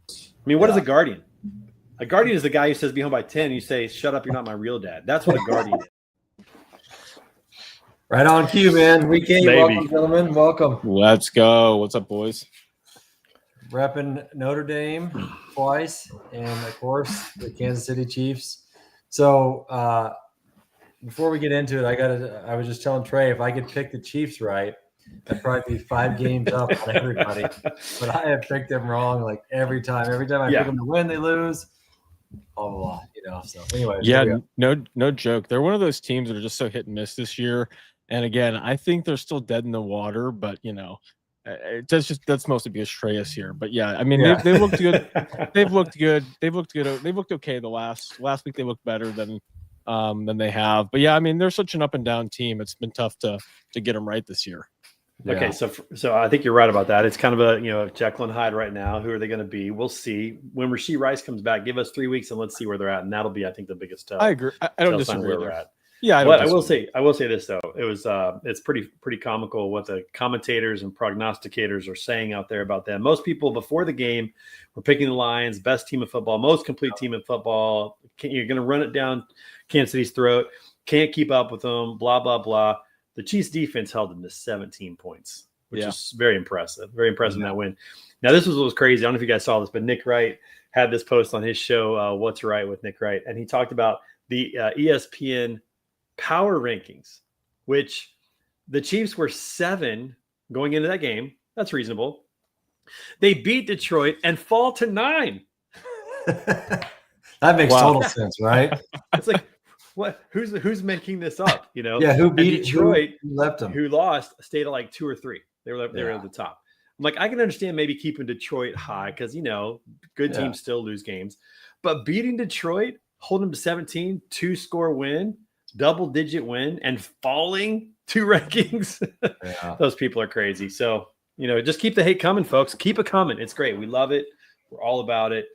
I mean, what is a guardian? A guardian is the guy who says be home by 10. You say, shut up, you're not my real dad. That's what a guardian is. Right on cue, man. Week 8. Baby. Welcome, gentlemen. Welcome. Let's go. What's up, boys? Repping Notre Dame twice, and of course the Kansas City Chiefs. So before we get into it, I was just telling Trey, if I could pick the Chiefs right, I'd probably be 5 games up on everybody. But I have picked them wrong like every time. Every time I pick them to win, they lose. Blah blah blah. So anyway. Yeah, no joke. They're one of those teams that are just so hit and miss this year. And again, I think they're still dead in the water, but that's mostly because Trey is here. But yeah, I mean, they looked good. They've looked good. They've looked good. They looked okay. The last week they looked better than they have. But yeah, I mean, they're such an up and down team. It's been tough to get them right this year. Yeah. Okay, so I think you're right about that. It's kind of a Jekyll and Hyde right now. Who are they going to be? We'll see. When Rashee Rice comes back, give us 3 weeks and let's see where they're at, and that'll be, I think, the biggest tell. I agree. I don't disagree where there. we're at. Yeah, I will say this though. It's pretty comical what the commentators and prognosticators are saying out there about them. Most people before the game were picking the Lions, best team in football, most complete team in football. You're going to run it down Kansas City's throat. Can't keep up with them. Blah blah blah. The Chiefs defense held them to 17 points, which is very impressive. Very impressive in that win. Now, this was crazy. I don't know if you guys saw this, but Nick Wright had this post on his show, What's Right with Nick Wright, and he talked about the ESPN power rankings, which the Chiefs were 7 going into that game. That's reasonable. They beat Detroit and fall to 9. That makes total sense, right? It's like, what? Who's making this up? Yeah, who beat Detroit? Who left them? Who lost? Stayed at like 2 or 3. They were at the top. I'm like, I can understand maybe keeping Detroit high because good teams still lose games, but beating Detroit, holding them to 17, 2-score win, double-digit win, and falling 2 rankings. Those people are crazy. So just keep the hate coming, folks. Keep it coming. It's great. We love it. We're all about it.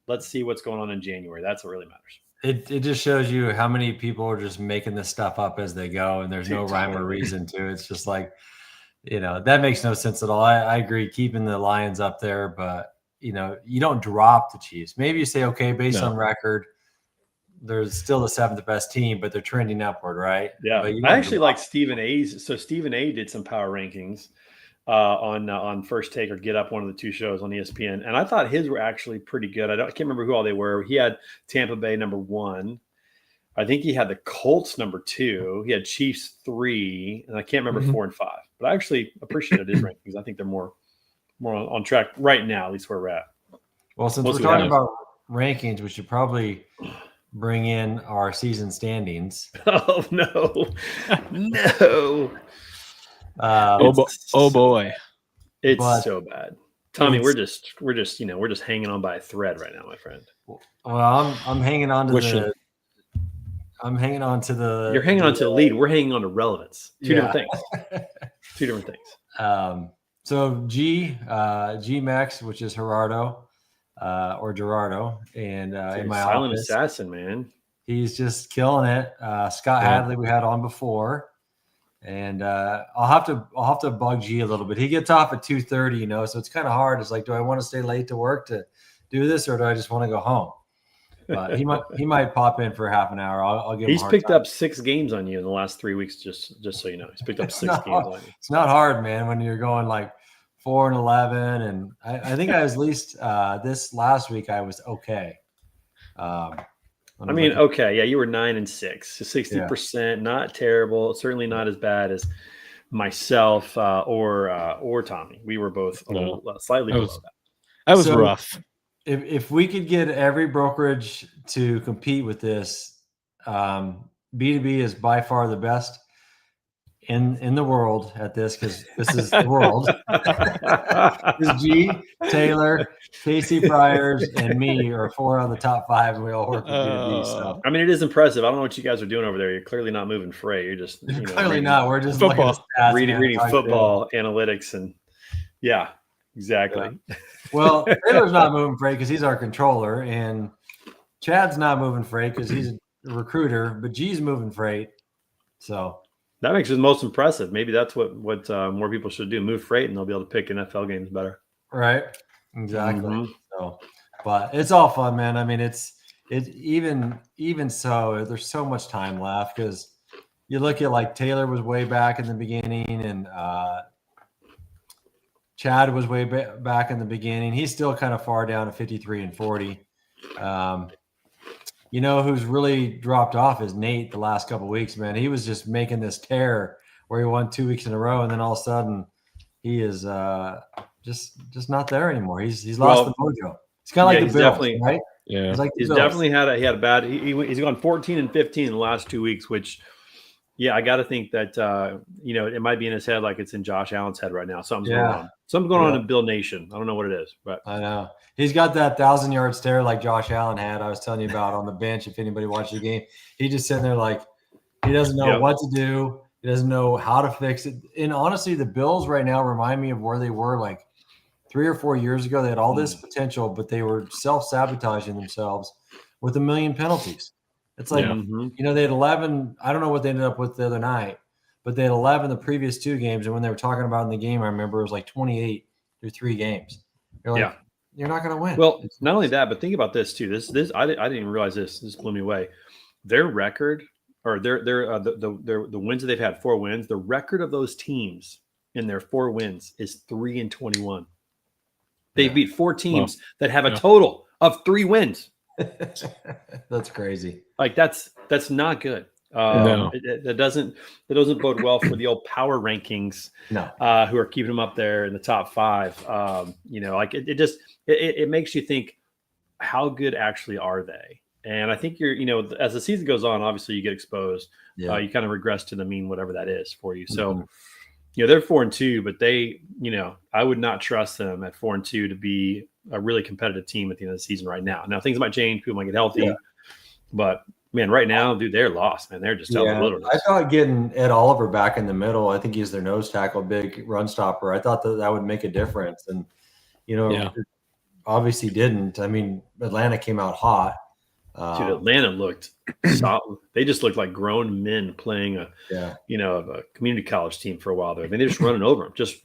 Let's see what's going on in January. That's what really matters. It just shows you how many people are just making this stuff up as they go, and there's no rhyme or reason to it. It's just like, that makes no sense at all. I agree keeping the Lions up there, but, you don't drop the Chiefs. Maybe you say, okay, based on record, they're still the 7th best team, but they're trending upward, right? Yeah. I actually like Stephen A's. So Stephen A did some power rankings on First Take or Get Up, one of the 2 shows on ESPN. And I thought his were actually pretty good. I can't remember who all they were. He had Tampa Bay number 1. I think he had the Colts number 2. He had Chiefs 3, and I can't remember 4 and 5. But I actually appreciated his rankings. I think they're more on track right now, at least where we're at. Well, since we're talking about rankings, we should probably bring in our season standings. Oh no. No. Oh boy. It's so bad. Tommy, we're just hanging on by a thread right now, my friend. Well, I'm hanging on to the You're hanging on to the lead. We're hanging on to relevance. Two different things. So G Max, which is Gerardo, and in my silent office, assassin, man. He's just killing it. Scott Hadley we had on before, and I'll have to bug G a little bit. He gets off at 2:30, so it's kind of hard. It's like, do I want to stay late to work to do this, or do I just want to go home? But he might pop in for half an hour. I'll give him. He's picked up 6 games on you in the last 3 weeks. Just so you know, he's picked up 6 games on you. It's not hard, man, when you're going like 4-11, and I think I was at least this last week I was okay. Okay, yeah, you were 9-6, 60%, not terrible. Certainly not as bad as myself or Tommy. We were both slightly below that. That was rough. If we could get every brokerage to compete with this, B2B is by far the best in the world at this, because this is the world. This G, Taylor, Casey Priors, and me are 4 out of the top 5, and we all work with B2B. So I mean, it is impressive. I don't know what you guys are doing over there. You're clearly not moving freight. You're just clearly not. We're just football, reading football analytics, and yeah, exactly. Yeah. Well, Taylor's not moving freight because he's our controller, and Chad's not moving freight because he's a recruiter, but G's moving freight. So that makes it the most impressive. Maybe that's what more people should do: move freight, and they'll be able to pick NFL games better. Right. Exactly. Mm-hmm. So, but it's all fun, man. I mean, it even so, there's so much time left because you look at like Taylor was way back in the beginning, and Chad was way back in the beginning. He's still kind of far down at 53 and 40. You know who's really dropped off is Nate the last couple of weeks, man. He was just making this tear where he won 2 weeks in a row, and then all of a sudden he is just not there anymore. He's lost the mojo. It's kind of like the Bills, right? Yeah, he's definitely had a bad. He's gone 14 and 15 in the last 2 weeks, which. Yeah, I got to think that it might be in his head like it's in Josh Allen's head right now. Something's going on. Something's going on in Bill Nation. I don't know what it is, but I know he's got that 1,000-yard stare like Josh Allen had. I was telling you about on the bench. If anybody watched the game, he just sitting there like he doesn't know what to do. He doesn't know how to fix it. And honestly, the Bills right now remind me of where they were like 3 or 4 years ago. They had all this potential, but they were self-sabotaging themselves with a million penalties. It's like, they had 11. I don't know what they ended up with the other night, but they had 11 the previous 2 games. And when they were talking about in the game, I remember it was like 28 through 3 games. You're like, you're not going to win. Well, not only that, but think about this too. This I didn't even realize this. This blew me away. Their record, or the wins that they've had, 4 wins. The record of those teams in their 4 wins is 3-21. They beat 4 teams that have a total of 3 wins. That's crazy. Like that's not good. No. That doesn't bode well for the old power rankings. No, who are keeping them up there in the top 5. Like it makes you think, how good actually are they? And I think as the season goes on, obviously you get exposed. Yeah. You kind of regress to the mean, whatever that is for you. So, they're 4-2, but they, I would not trust them at 4-2 to be a really competitive team at the end of the season right now. Now things might change, people might get healthy, but man, right now, dude, they're lost, man. They're just out the wilderness. I thought getting Ed Oliver back in the middle, I think he's their nose tackle, big run stopper. I thought that would make a difference. And, it obviously didn't. I mean, Atlanta came out hot. Dude, Atlanta looked solid. They just looked like grown men playing a community college team for a while there. I mean, they're just running over them, just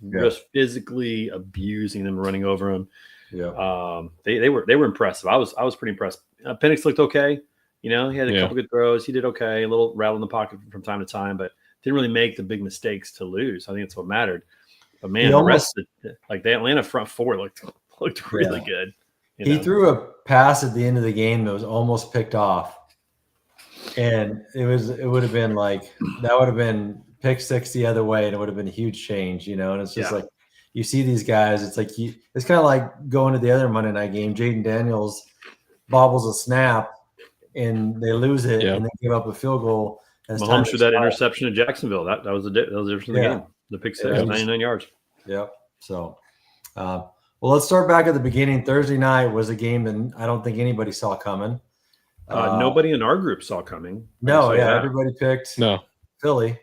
physically abusing them, running over them. Yeah. They were impressive. I was pretty impressed. Penix looked okay. He had a couple good throws. He did okay, a little rattle in the pocket from time to time, but didn't really make the big mistakes to lose. I think that's what mattered. But man, the rest of the Atlanta front 4 looked really good. He threw a pass at the end of the game that was almost picked off, and it would have been like that would have been pick 6 the other way, and it would have been a huge change, And it's just like you see these guys. It's like it's kind of like going to the other Monday night game. Jaden Daniels bobbles a snap, and they lose it, and they give up a field goal. Mahomes threw that interception in Jacksonville. That was the difference in the game. The pick 6, 99 yards. Yep. So, well, let's start back at the beginning. Thursday night was a game that I don't think anybody saw coming. Nobody in our group saw coming. No, everybody picked Philly.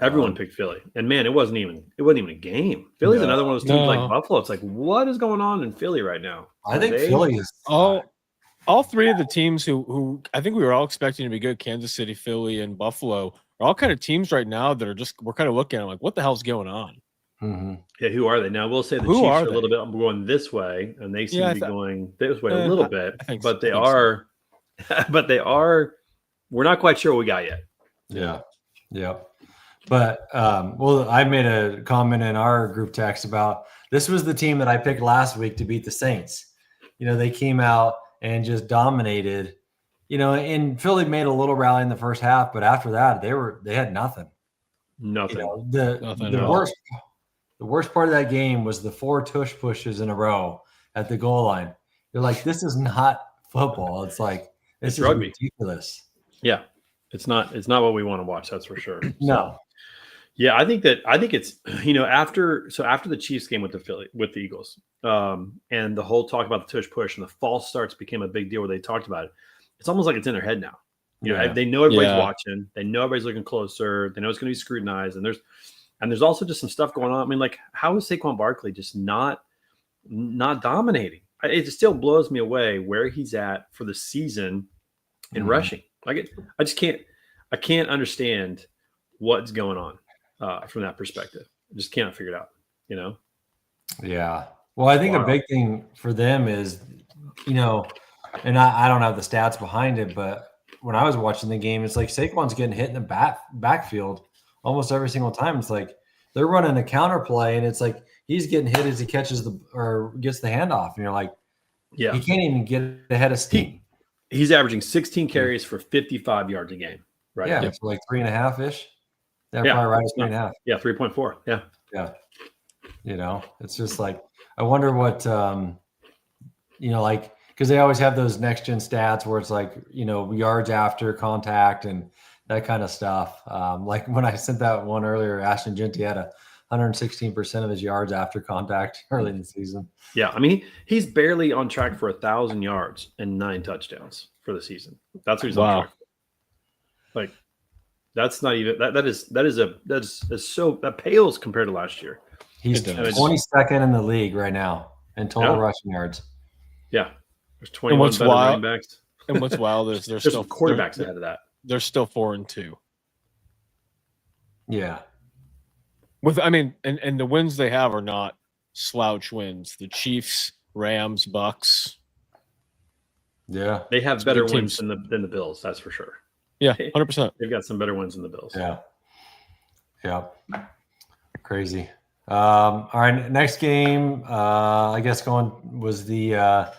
Everyone picked Philly, and man, it wasn't even a game. Philly's another one of those teams like Buffalo. It's like, what is going on in Philly right now? I think Philly is all 3 of the teams who I think we were all expecting to be good, Kansas City, Philly, and Buffalo, are all kind of teams right now that are we're kind of looking at them like, what the hell's going on? Mm-hmm. Yeah, who are they? Now, we'll say the Chiefs are a little bit going this way, and they seem to be going this way a little bit, but they are, but they are, we're not quite sure what we got yet. Yeah. Yep. But, I made a comment in our group text about this was the team that I picked last week to beat the Saints. They came out and just dominated, and Philly made a little rally in the first half, but after that, they had nothing. Nothing. The worst part of that game was the 4 tush pushes in a row at the goal line. You're like, this is not football. It's like, it's rugby. Ridiculous. Yeah. It's not what we want to watch. That's for sure. No. Yeah. I think it's, after the Chiefs game with the Eagles, and the whole talk about the tush push and the false starts became a big deal where they talked about it. It's almost like it's in their head now. They know everybody's watching. They know everybody's looking closer. They know it's going to be scrutinized. And there's also just some stuff going on. I mean, like, how is Saquon Barkley just not dominating? It still blows me away where he's at for the season in rushing. Like, I can't understand what's going on from that perspective. I just cannot figure it out. Yeah. Well, I think a big thing for them is you know, and I don't have the stats behind it, but when I was watching the game, it's like Saquon's getting hit in the backfield almost every single time. It's like they're running a counter play, and it's like he's getting hit as he catches or gets the handoff, and you're like, Yeah, he can't even get ahead of steam. he's averaging 16 carries for 55 yards a game. Right. Yeah, now. it's like 3.5 ish. Yeah. Probably right at 3.5. Yeah, 3.4. Yeah. Yeah. You know, it's just like I wonder what like because they always have those next gen stats where it's like, yards after contact and that kind of stuff. Like when I sent that one earlier, Ashton Genty had 116% of his yards after contact early in the season. Yeah, I mean he's barely on track for 1,000 yards and 9 touchdowns for the season. That's what he's on track for. Like that's not even that pales compared to last year. He's 22nd in the league right now in total rushing yards. Yeah, there's 21 better running backs. And what's wild is there's still quarterbacks ahead of that. They're still 4-2. Yeah. And the wins they have are not slouch wins. The Chiefs, Rams, Bucks. Yeah. They have better wins than the Bills, that's for sure. Yeah, 100%. They've got some better wins than the Bills. Yeah. Yeah. Crazy. All right, next game, I guess was the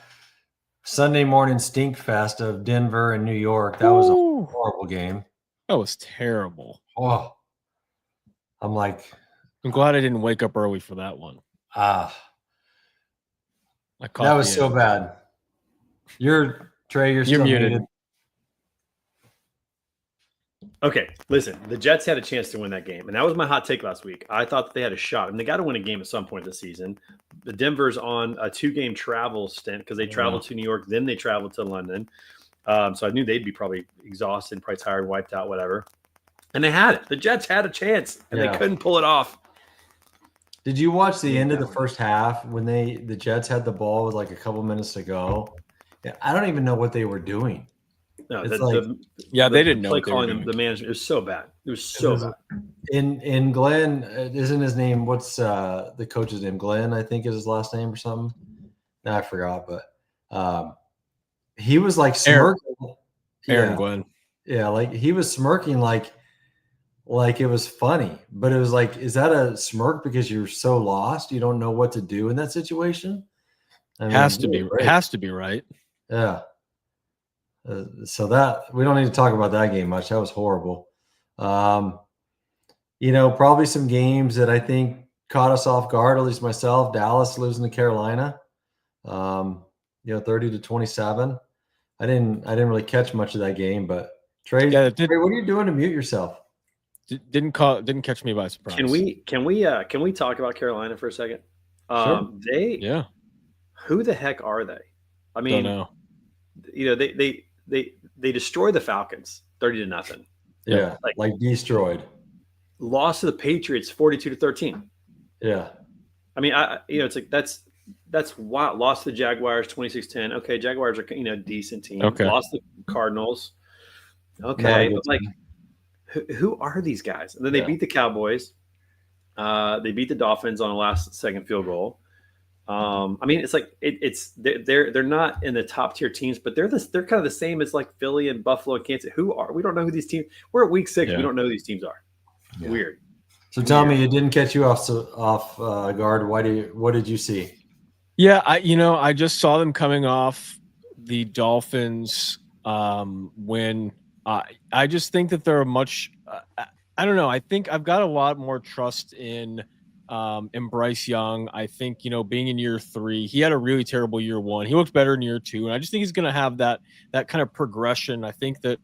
Sunday morning stink fest of Denver and New York. That was a horrible game. That was terrible. Oh, I'm glad I didn't wake up early for that one. That was so bad. You're still muted. Okay, listen, the Jets had a chance to win that game, and that was my hot take last week. I thought that they had a shot, and they got to win a game at some point this season. The Denver's on a 2-game travel stint because they traveled to New York, then they traveled to London. So I knew they'd be probably exhausted, probably tired, wiped out, whatever. And they had it. The Jets had a chance, and they couldn't pull it off. Did you watch the end of the first half when the Jets had the ball with like a couple minutes to go? Yeah, I don't even know what they were doing. No, they didn't know. Calling the management, it was so bad. It was so bad. In Glenn, isn't his name? What's the coach's name? Glenn, I think is his last name or something. No, I forgot, but he was like smirking. Aaron Glenn. Yeah, like he was smirking like it was funny, but it was like, is that a smirk because you're so lost you don't know what to do in that situation? It has to be right. Yeah. So that we don't need to talk about that game much. That was horrible. Probably some games that I think caught us off guard, at least myself. Dallas losing to Carolina, 30-27. I didn't really catch much of that game, but Trey, what are you doing to mute yourself? Didn't catch me by surprise. Can we talk about Carolina for a second? Sure. Who the heck are they? I mean, don't know. They destroyed the Falcons 30-0. Yeah, like destroyed. Lost to the Patriots 42-13. Yeah. I mean, it's like that's wild. Lost to the Jaguars 26-10. Okay, Jaguars are a decent team. Okay. Lost the Cardinals. Okay, but like who are these guys? And then they beat the Cowboys. They beat the Dolphins on a last-second field goal. I mean, it's like they're not in the top tier teams, but they're kind of the same as like Philly and Buffalo and Kansas. We don't know who these teams. We're at week 6. We don't know who these teams are. Yeah. Weird. So tell me, it didn't catch you off guard. What did you see? Yeah, I just saw them coming off the Dolphins win. I just think that they're much. I don't know. I think I've got a lot more trust in Bryce Young. I think, being in year 3, he had a really terrible year 1. He looked better in year 2. And I just think he's going to have that kind of progression. I think that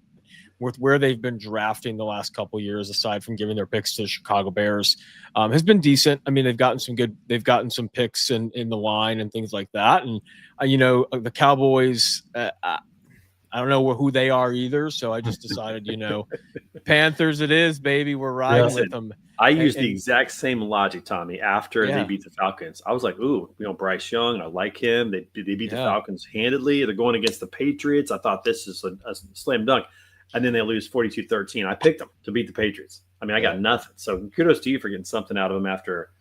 with where they've been drafting the last couple of years, aside from giving their picks to the Chicago Bears, has been decent. I mean, they've gotten some picks in the line and things like that. And, the Cowboys, I don't know who they are either. So I just decided, Panthers it is, baby. We're riding with them. I used the exact same logic, Tommy, after they beat the Falcons. I was like, ooh, Bryce Young, I like him. They beat the Falcons handedly. They're going against the Patriots. I thought this is a slam dunk. And then they lose 42-13. I picked them to beat the Patriots. I mean, I got nothing. So kudos to you for getting something out of them after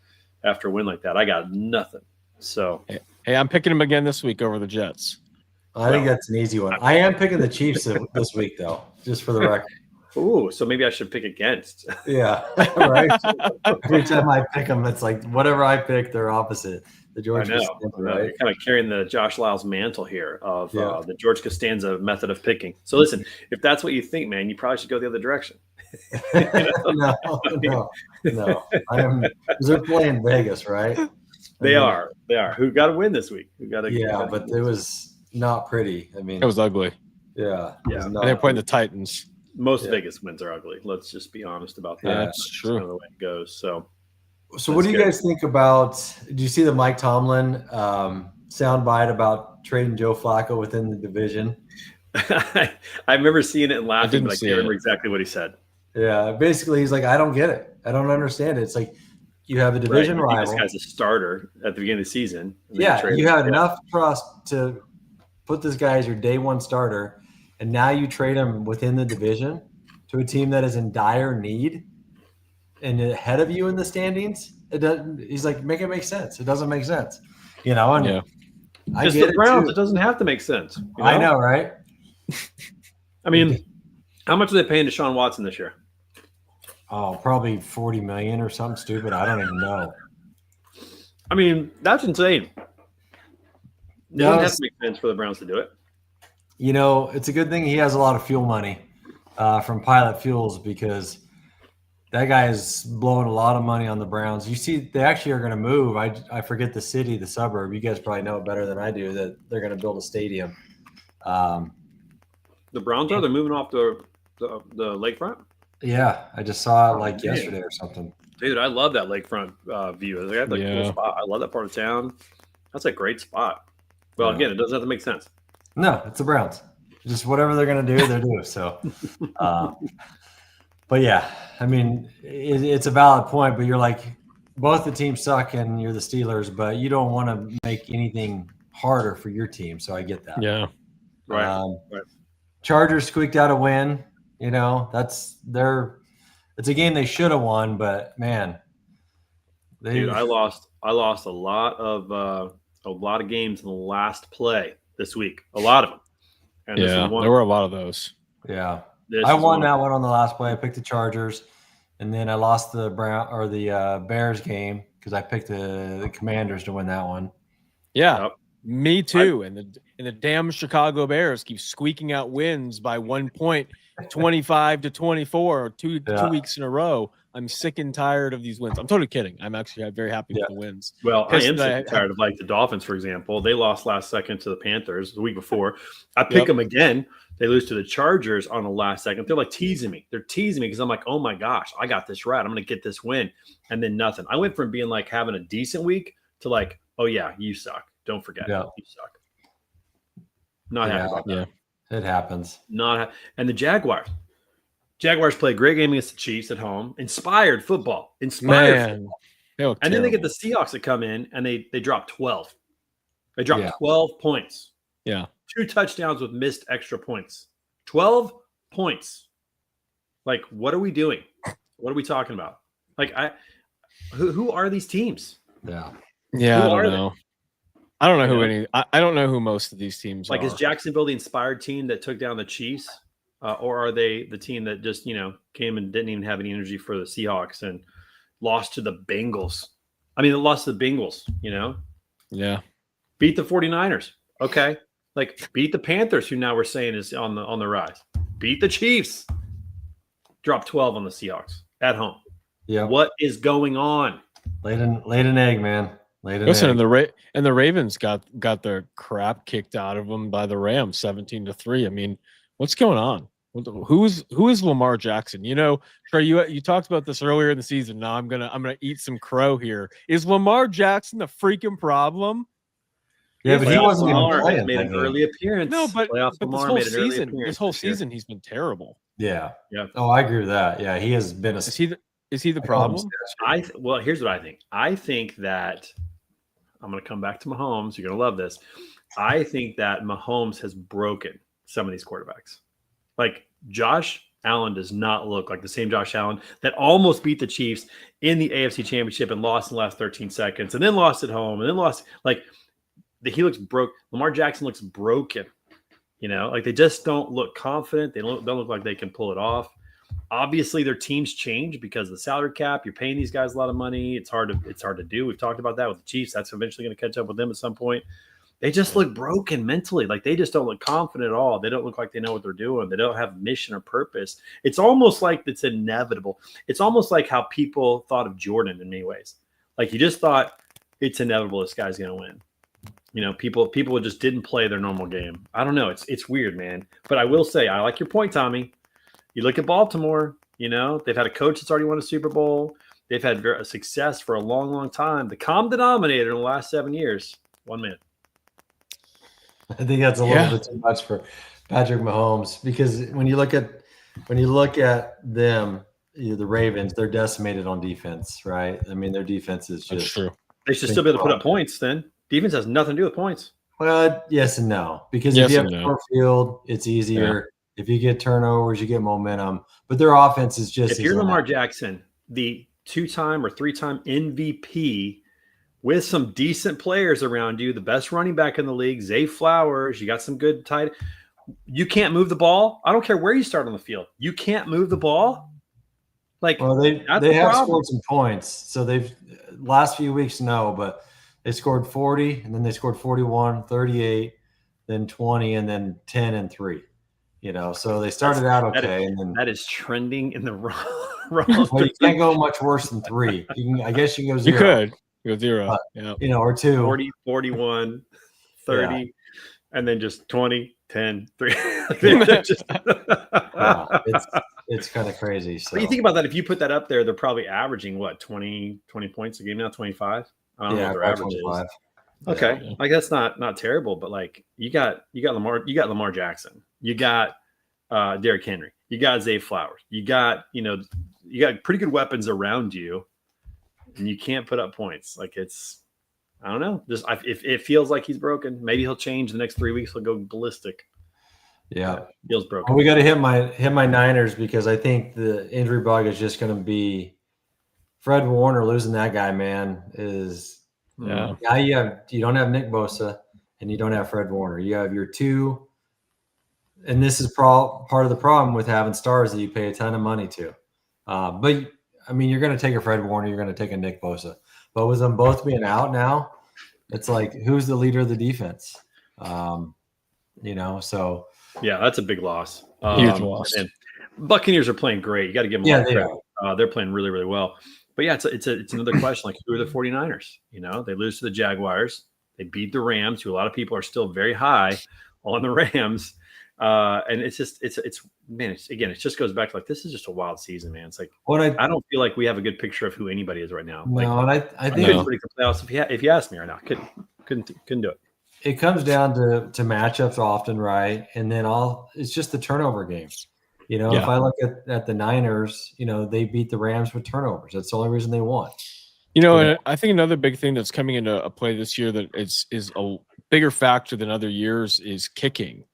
a win like that. I got nothing. So hey, I'm picking them again this week over the Jets. I think that's an easy one. I am picking the Chiefs this week, though, just for the record. Ooh, so maybe I should pick against. Yeah, right. Every time I pick them, it's like whatever I pick, they're opposite. The George Costanza, right? You're kind of carrying the Josh Lyles mantle here of Yeah. the George Costanza method of picking. So listen, if that's what you think, man, you probably should go the other direction. No. I am. They're playing Vegas, right? They are. Who got to win this week? But it was not pretty. I mean, It was ugly. yeah. Yeah. And they're playing the Titans. Most Vegas wins are ugly. Let's just be honest about that. Yeah, that's true. Kind of the way it goes. So what do you guys think about? Do you see the Mike Tomlin soundbite about trading Joe Flacco within the division? I remember seeing it and laughing, but I can't remember exactly what he said. Yeah, basically, he's like, I don't get it. I don't understand it. It's like you have a division rival. This guy's a starter at the beginning of the season. Yeah, you had enough trust to put this guy as your day one starter, and now you trade him within the division to a team that is in dire need and ahead of you in the standings. It doesn't. He's like, make it make sense. It doesn't make sense, And I just get the Browns. too. It doesn't have to make sense. I know, right? I mean, how much are they paying Deshaun Watson this year? Oh, probably 40 million or something stupid. I don't even know. I mean, that's insane. It doesn't have to make sense for the Browns to do it. It's a good thing he has a lot of fuel money from Pilot Fuels because that guy is blowing a lot of money on the Browns. You see, they actually are going to move. I forget the city, the suburb. You guys probably know it better than I do that they're going to build a stadium. The Browns are? They're moving off the lakefront? Yeah, I just saw it yesterday or something. Dude, I love that lakefront view. They have cool spot. I love that part of town. That's a great spot. Well, again, it doesn't have to make sense. No, it's the Browns. Just whatever they're going to do, they're doing. So, but yeah, I mean, it's a valid point. But you're like, both the teams suck, and you're the Steelers, but you don't want to make anything harder for your team. So I get that. Yeah, right. Chargers squeaked out a win. It's a game they should have won, but man, dude, I lost a lot of games in the last play this week. A lot of them. And there were a lot of those. Yeah, I won that one on the last play. I picked the Chargers, and then I lost the Bears game because I picked the Commanders to win that one. Yeah, me too. And the damn Chicago Bears keep squeaking out wins by 1 point. 25-24 two weeks in a row. I'm sick and tired of these wins. I'm totally kidding. I'm actually very happy with the wins. Well, I am sick and tired of the Dolphins, for example. They lost last second to the Panthers the week before. I pick them again. They lose to the Chargers on the last second. They're teasing me. They're teasing me because I'm like, oh my gosh, I got this right. I'm going to get this win. And then nothing. I went from being having a decent week to oh yeah, you suck. Don't forget you suck. Not happy about that. Yeah. It happens. And the Jaguars play a great game against the Chiefs at home. Inspired football. Man, and then they get the Seahawks that come in and they drop 12. They drop 12 points. Yeah. 2 touchdowns with missed extra points. 12 points. What are we doing? What are we talking about? Who are these teams? Yeah. Yeah, I don't know. I don't know who I don't know who most of these teams are. Is Jacksonville the inspired team that took down the Chiefs? Or are they the team that just, came and didn't even have any energy for the Seahawks and lost to the Bengals? I mean, they lost to the Bengals, Yeah. Beat the 49ers. Okay. Beat the Panthers, who now we're saying is on the rise. Beat the Chiefs. Drop 12 on the Seahawks at home. Yeah. What is going on? Laid an egg, man. Listen, and the Ravens got their crap kicked out of them by the Rams 17-3. I mean, what's going on? Who is Lamar Jackson? Trey, you talked about this earlier in the season. Now I'm gonna eat some crow here. Is Lamar Jackson the freaking problem? Yeah, but he wasn't even playing. Made an early appearance. No, but this whole season he's been terrible. Yeah. Oh, I agree with that. Yeah, he has been Is he the problem? Well, here's what I think. I think that I'm going to come back to Mahomes. You're going to love this. I think that Mahomes has broken some of these quarterbacks. Josh Allen does not look like the same Josh Allen that almost beat the Chiefs in the AFC Championship and lost in the last 13 seconds and then lost at home and then lost. He looks broke. Lamar Jackson looks broken. Like they just don't look confident. They don't look like they can pull it off. Obviously, their teams change because of the salary cap. You're paying these guys a lot of money. It's hard to do. We've talked about that with the Chiefs. That's eventually going to catch up with them at some point. They just look broken mentally. Like they just don't look confident at all. They don't look like they know what they're doing. They don't have mission or purpose. It's almost like it's inevitable. It's almost like how people thought of Jordan in many ways. Like you just thought it's inevitable this guy's going to win. People just didn't play their normal game. I don't know. It's weird, man. But I will say, I like your point, Tommy. You look at Baltimore, they've had a coach that's already won a Super Bowl. They've had success for a long, long time. The common denominator in the last 7 years, one man. I think that's a little bit too much for Patrick Mahomes, because when you look at them, the Ravens, they're decimated on defense, right? I mean, their defense is just true. They should still be able to put up points then. Defense has nothing to do with points. Well, yes and no. Because if you have a short field, it's easier. Yeah. If you get turnovers, you get momentum. But their offense is just – if you're Lamar Jackson, the 2-time or 3-time MVP with some decent players around you, the best running back in the league, Zay Flowers, you got some good tight – you can't move the ball. I don't care where you start on the field. You can't move the ball. They have scored some points. So they've – last few weeks, no, but – they scored 40, and then they scored 41, 38, then 20, and then 10 and 3. So they started out okay, and then that is trending in the wrong. Well, you can't go much worse than 3. I guess you can go 0. You could go 0, or 2. 40, 41, 30, and then just 20, 10, 3. It's kind of crazy. So but you think about that, if you put that up there, they're probably averaging 20 points a game now, 25. I don't know what their average is. Okay, that's not terrible, but you got Lamar Jackson, you got Derrick Henry, you got Zay Flowers, you got pretty good weapons around you, and you can't put up points. I don't know. If it feels like he's broken, maybe he'll change the next 3 weeks. He'll go ballistic. Yeah, feels broken. Well, we got to hit my Niners, because I think the injury bug is just going to be. Fred Warner, losing that guy, man, is now you don't have Nick Bosa and you don't have Fred Warner. You have your two, and this is part of the problem with having stars that you pay a ton of money to. But I mean, you're going to take a Fred Warner, you're going to take a Nick Bosa, but with them both being out now, it's like, who's the leader of the defense? So yeah, that's a big loss. Huge loss. And Buccaneers are playing great. You got to give them a lot of credit. They're playing really, really well. But yeah, it's another question. Who are the 49ers? They lose to the Jaguars. They beat the Rams, who a lot of people are still very high on the Rams. And it just goes back to this is just a wild season, man. It's I don't feel like we have a good picture of who anybody is right now. No, and I think it's pretty playoffs. If you asked me right now, couldn't do it. It comes down to matchups often, right? And then it's just the turnover game. If I look at the Niners, they beat the Rams with turnovers. That's the only reason they won. And I think another big thing that's coming into a play this year that is a bigger factor than other years is kicking.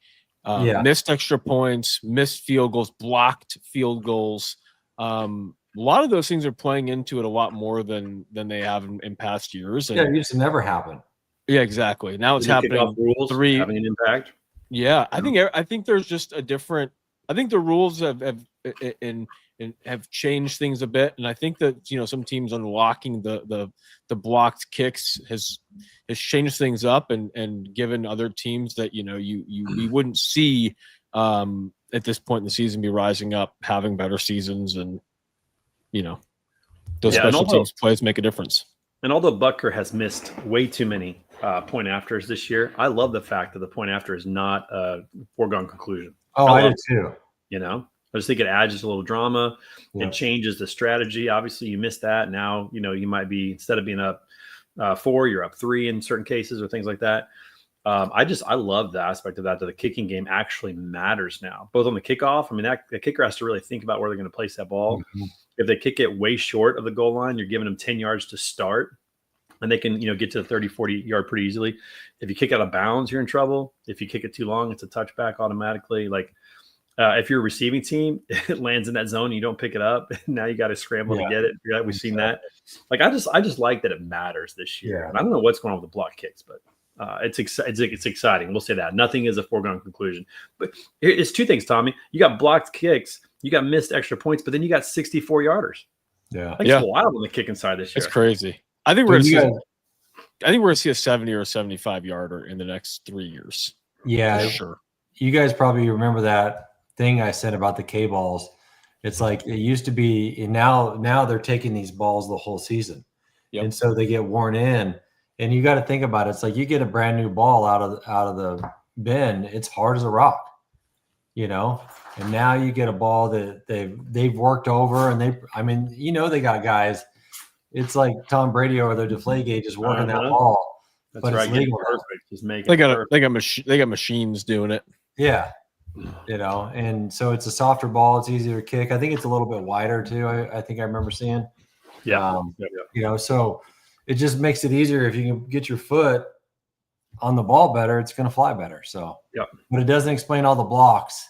Missed extra points, missed field goals, blocked field goals. A lot of those things are playing into it a lot more than they have in past years. And, it used to never happen. Yeah, exactly. Now it's happening. Rules having an impact. Yeah, I think there's just a different. I think the rules have changed things a bit, and I think that some teams unlocking the blocked kicks has changed things up and given other teams that we wouldn't see at this point in the season be rising up, having better seasons, and those special teams plays make a difference. And although Butker has missed way too many point afters this year, I love the fact that the point after is not a foregone conclusion. Oh, I do too. I just think it adds just a little drama. Yeah. It changes the strategy. Obviously, you missed that. Now, you might be, instead of being up 4, you're up 3 in certain cases or things like that. I love the aspect of that the kicking game actually matters now, both on the kickoff. I mean, the kicker has to really think about where they're going to place that ball. Mm-hmm. If they kick it way short of the goal line, you're giving them 10 yards to start. And they can, get to the 30, 40 yard pretty easily. If you kick out of bounds, you're in trouble. If you kick it too long, it's a touchback automatically. If you're a receiving team, it lands in that zone and you don't pick it up. Now you got to scramble to get it. We've seen that. I just like that it matters this year. Yeah. And I don't know what's going on with the block kicks, but It's exciting. We'll say that. Nothing is a foregone conclusion. But it's two things, Tommy. You got blocked kicks, you got missed extra points, but then you got 64-yarders. Yeah. It's wild on the kicking side this year. It's crazy. I think we're going to see a 70 or a 75-yarder in the next 3 years. Yeah, for sure. You guys probably remember that thing I said about the K balls. It's like it used to be, and now they're taking these balls the whole season. Yep. And so they get worn in. And you got to think about it. It's like you get a brand new ball out of the bin, it's hard as a rock, you know. And now you get a ball that they've worked over, and they got guys. It's like Tom Brady over their Deflategate just working that ball. That's but right. It's legal. Perfect. Just make They it. got machines doing it. Yeah. You know, and so it's a softer ball. It's easier to kick. I think it's a little bit wider too. I think I remember seeing. Yeah. You know, so it just makes it easier if you can get your foot on the ball better. It's going to fly better. So, but it doesn't explain all the blocks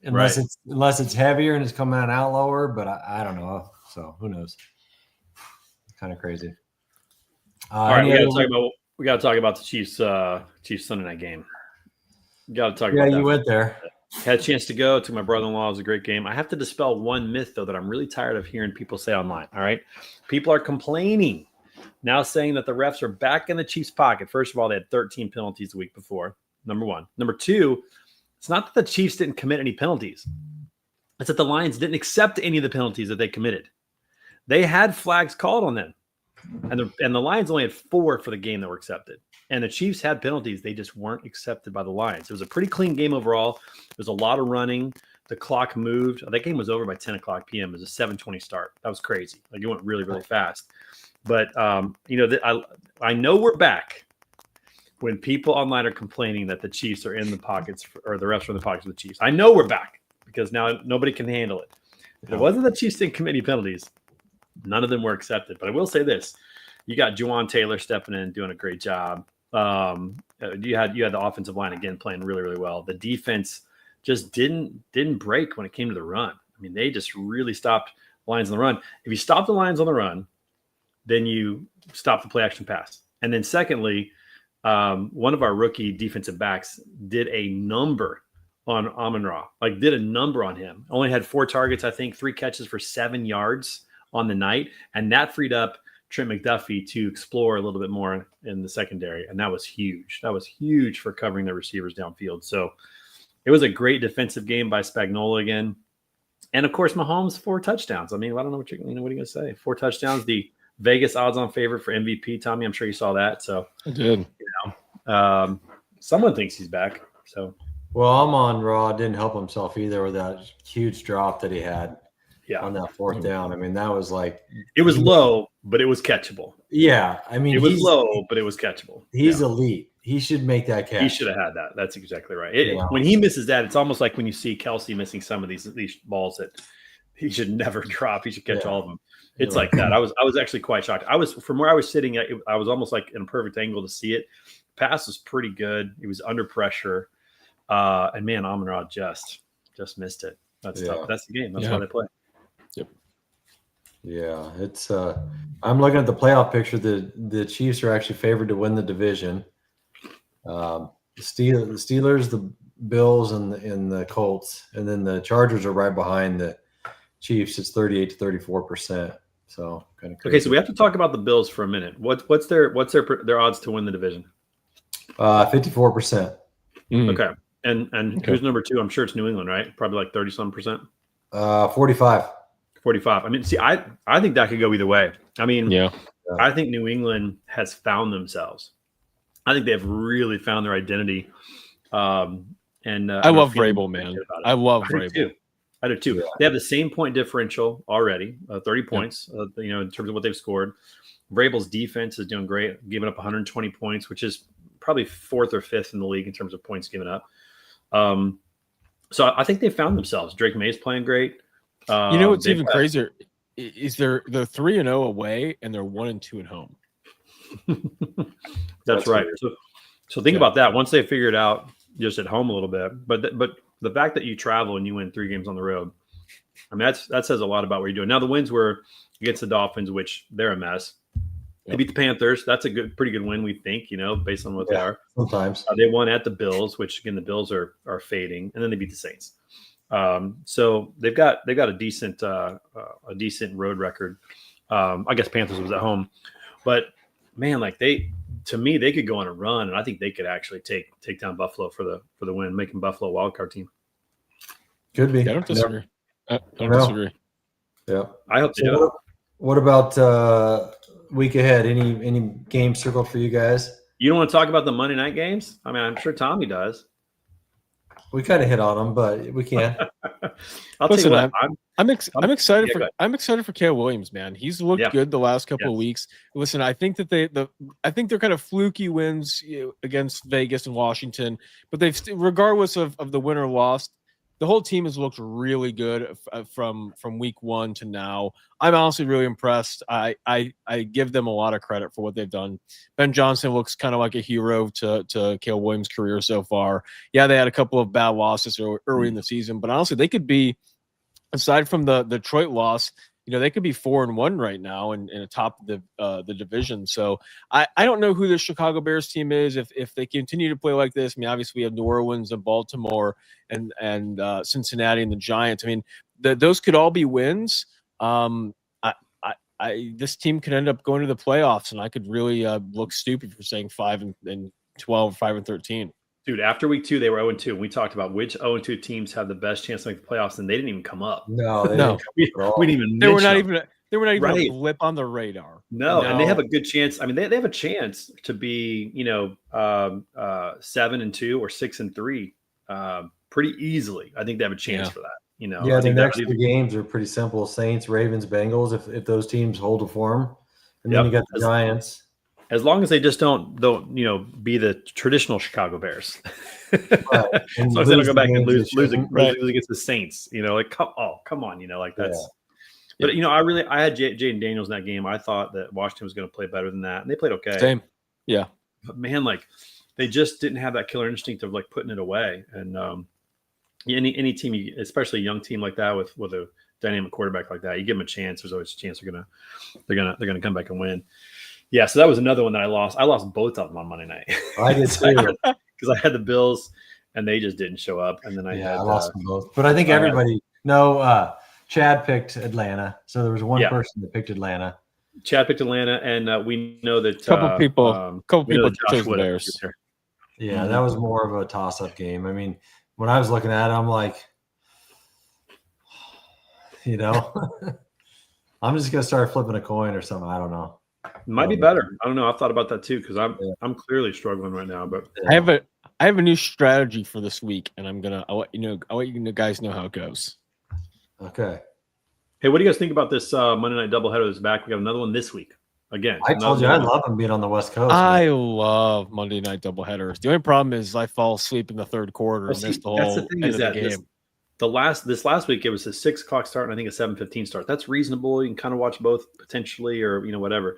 unless it's heavier and it's coming out lower. But I don't know. So who knows? Kind of crazy. All right, we got to talk about the Chiefs Sunday night game. Got to talk about that. Yeah, you went there. Had a chance to go to my brother-in-law. It was a great game. I have to dispel one myth, though, that I'm really tired of hearing people say online. All right. People are complaining now, saying that the refs are back in the Chiefs' pocket. First of all, they had 13 penalties the week before. Number one. Number two, it's not that the Chiefs didn't commit any penalties. It's that the Lions didn't accept any of the penalties that they committed. They had flags called on them. And the Lions only had 4 for the game that were accepted. And the Chiefs had penalties. They just weren't accepted by the Lions. It was a pretty clean game overall. There was a lot of running. The clock moved. That game was over by 10 o'clock p.m. It was a 7:20 start. That was crazy. Like, it went really, really fast. But, I know we're back when people online are complaining that the Chiefs are in the pockets or the refs are in the pockets of the Chiefs. I know we're back because now nobody can handle it. If it wasn't the Chiefs didn't commit any penalties, none of them were accepted. But I will say this. You got Juwan Taylor stepping in, doing a great job. You had the offensive line again playing really, really well. The defense just didn't break when it came to the run. I mean, they just really stopped Lions on the run. If you stop the Lions on the run, then you stop the play action pass. And then secondly, one of our rookie defensive backs did a number on Amon-Ra, did a number on him. Only had 4 targets, I think, 3 catches for 7 yards on the night. And that freed up Trent McDuffie to explore a little bit more in the secondary. And that was huge. That was huge for covering the receivers downfield. So it was a great defensive game by Spagnuolo again. And of course, Mahomes, 4 touchdowns. I mean, I don't know what are you going to say? 4 touchdowns, the Vegas odds on favorite for MVP. Tommy, I'm sure you saw that. So I did. Someone thinks he's back. So, well, Amon-Ra didn't help himself either with that huge drop that he had. Yeah, on that 4th down. I mean, that was like it was low, but it was catchable. Yeah, I mean, it was low, but it was catchable. He's elite. He should make that catch. He should have had that. That's exactly right. When he misses that, it's almost like when you see Kelsey missing some of these balls that he should never drop. He should catch all of them. It's like that. I was actually quite shocked. I was from where I was sitting. I was almost like in a perfect angle to see it. Pass was pretty good. He was under pressure, and man, Amon-Ra just missed it. That's tough. That's the game. That's why they play. Yeah, it's I'm looking at the playoff picture. The Chiefs are actually favored to win the division. The Steelers, the Bills, and the Colts, and then the Chargers are right behind the Chiefs. It's 38 to 34%. So kind of crazy. Okay. So we have to talk about the Bills for a minute. What's their odds to win the division? 54%. Okay. And who's number 2? I'm sure it's New England, right? Probably like 30-some%. 45. 45. I mean, see, I think that could go either way. I mean, I think New England has found themselves. I think they've really found their identity. And I love Vrabel, man. I love Vrabel. I do too. Yeah. They have the same point differential already, 30 points, in terms of what they've scored. Vrabel's defense is doing great, giving up 120 points, which is probably 4th or 5th in the league in terms of points given up. So I think they found themselves. Drake May's playing great. What's even crazier is they're 3-0 away and they're 1-2 at home. That's right. So think about that. Once they figure it out, just at home a little bit, but the fact that you travel and you win 3 games on the road, I mean that says a lot about what you're doing. Now the wins were against the Dolphins, which they're a mess. They beat the Panthers. That's a pretty good win, we think, based on what they are. Sometimes. They won at the Bills, which again the Bills are fading, and then they beat the Saints. So they've got a decent road record. I guess Panthers was at home, but man, like they could go on a run, and I think they could actually take down Buffalo for the win, making Buffalo a wild card team. Could be. I don't disagree. I don't disagree. Yeah, I hope they do. What about week ahead? Any games circled for you guys? You don't want to talk about the Monday night games? I mean, I'm sure Tommy does. We kind of hit on them, but we can. Listen, tell you what, I'm excited yeah, I'm excited for Caleb Williams, man. He's looked good the last couple of weeks. Listen, I think that I think they're kind of fluky wins against Vegas and Washington, but they've regardless of the win or loss, the whole team has looked really good from week 1 to now. I'm honestly really impressed. I give them a lot of credit for what they've done. Ben Johnson looks kind of like a hero to Caleb Williams' career so far. Yeah, they had a couple of bad losses early in the season, but honestly, they could be, aside from the Detroit loss, they could be 4-1 right now and atop the division. So I don't know who the Chicago Bears team is if they continue to play like this. I mean, obviously we have New Orleans and Baltimore and Cincinnati and the Giants. I mean, those could all be wins. This team could end up going to the playoffs, and I could really look stupid for saying 5-12, 5-13. Dude, after week 2, they were 0-2. We talked about which 0-2 teams have the best chance to make the playoffs, and they didn't even come up. No. We didn't even. They were not even right. a blip on the radar. No, and they have a good chance. I mean, they have a chance to be, 7-2 or 6-3, pretty easily. I think they have a chance for that. Yeah, the next 2 games are pretty simple: Saints, Ravens, Bengals. If those teams hold to form, and then you got the Giants. As long as they just don't be the traditional Chicago Bears. Right. As long as they don't go back and lose against the Saints, come on, like that's. Yeah. But I had Jaden Daniels in that game. I thought that Washington was going to play better than that, and they played okay. Same, yeah. But man, like they just didn't have that killer instinct of like putting it away. And any team, especially a young team like that with a dynamic quarterback like that, you give them a chance. There's always a chance they're gonna come back and win. Yeah, so that was another one that I lost. I lost both of them on Monday night. I did too, because I had the Bills and they just didn't show up. And then I lost them both. But I think everybody Chad picked Atlanta, so there was one person that picked Atlanta. Chad picked Atlanta, and we know that a couple people chose the Bears. Yeah, that was more of a toss-up game. I mean, when I was looking at it, I'm like, I'm just gonna start flipping a coin or something. I don't know. Might be better. I don't know. I've thought about that too because I'm clearly struggling right now. But I have a new strategy for this week, and I'll let you guys know how it goes. Okay. Hey, what do you guys think about this Monday night doubleheader that's back? We got another one this week. Again, I told you I love them being on the West Coast. I love Monday night doubleheaders. The only problem is I fall asleep in the third quarter and miss the whole end of the game. This last week it was a 6:00 start and I think a 7:15 start. That's reasonable. You can kind of watch both potentially, or whatever.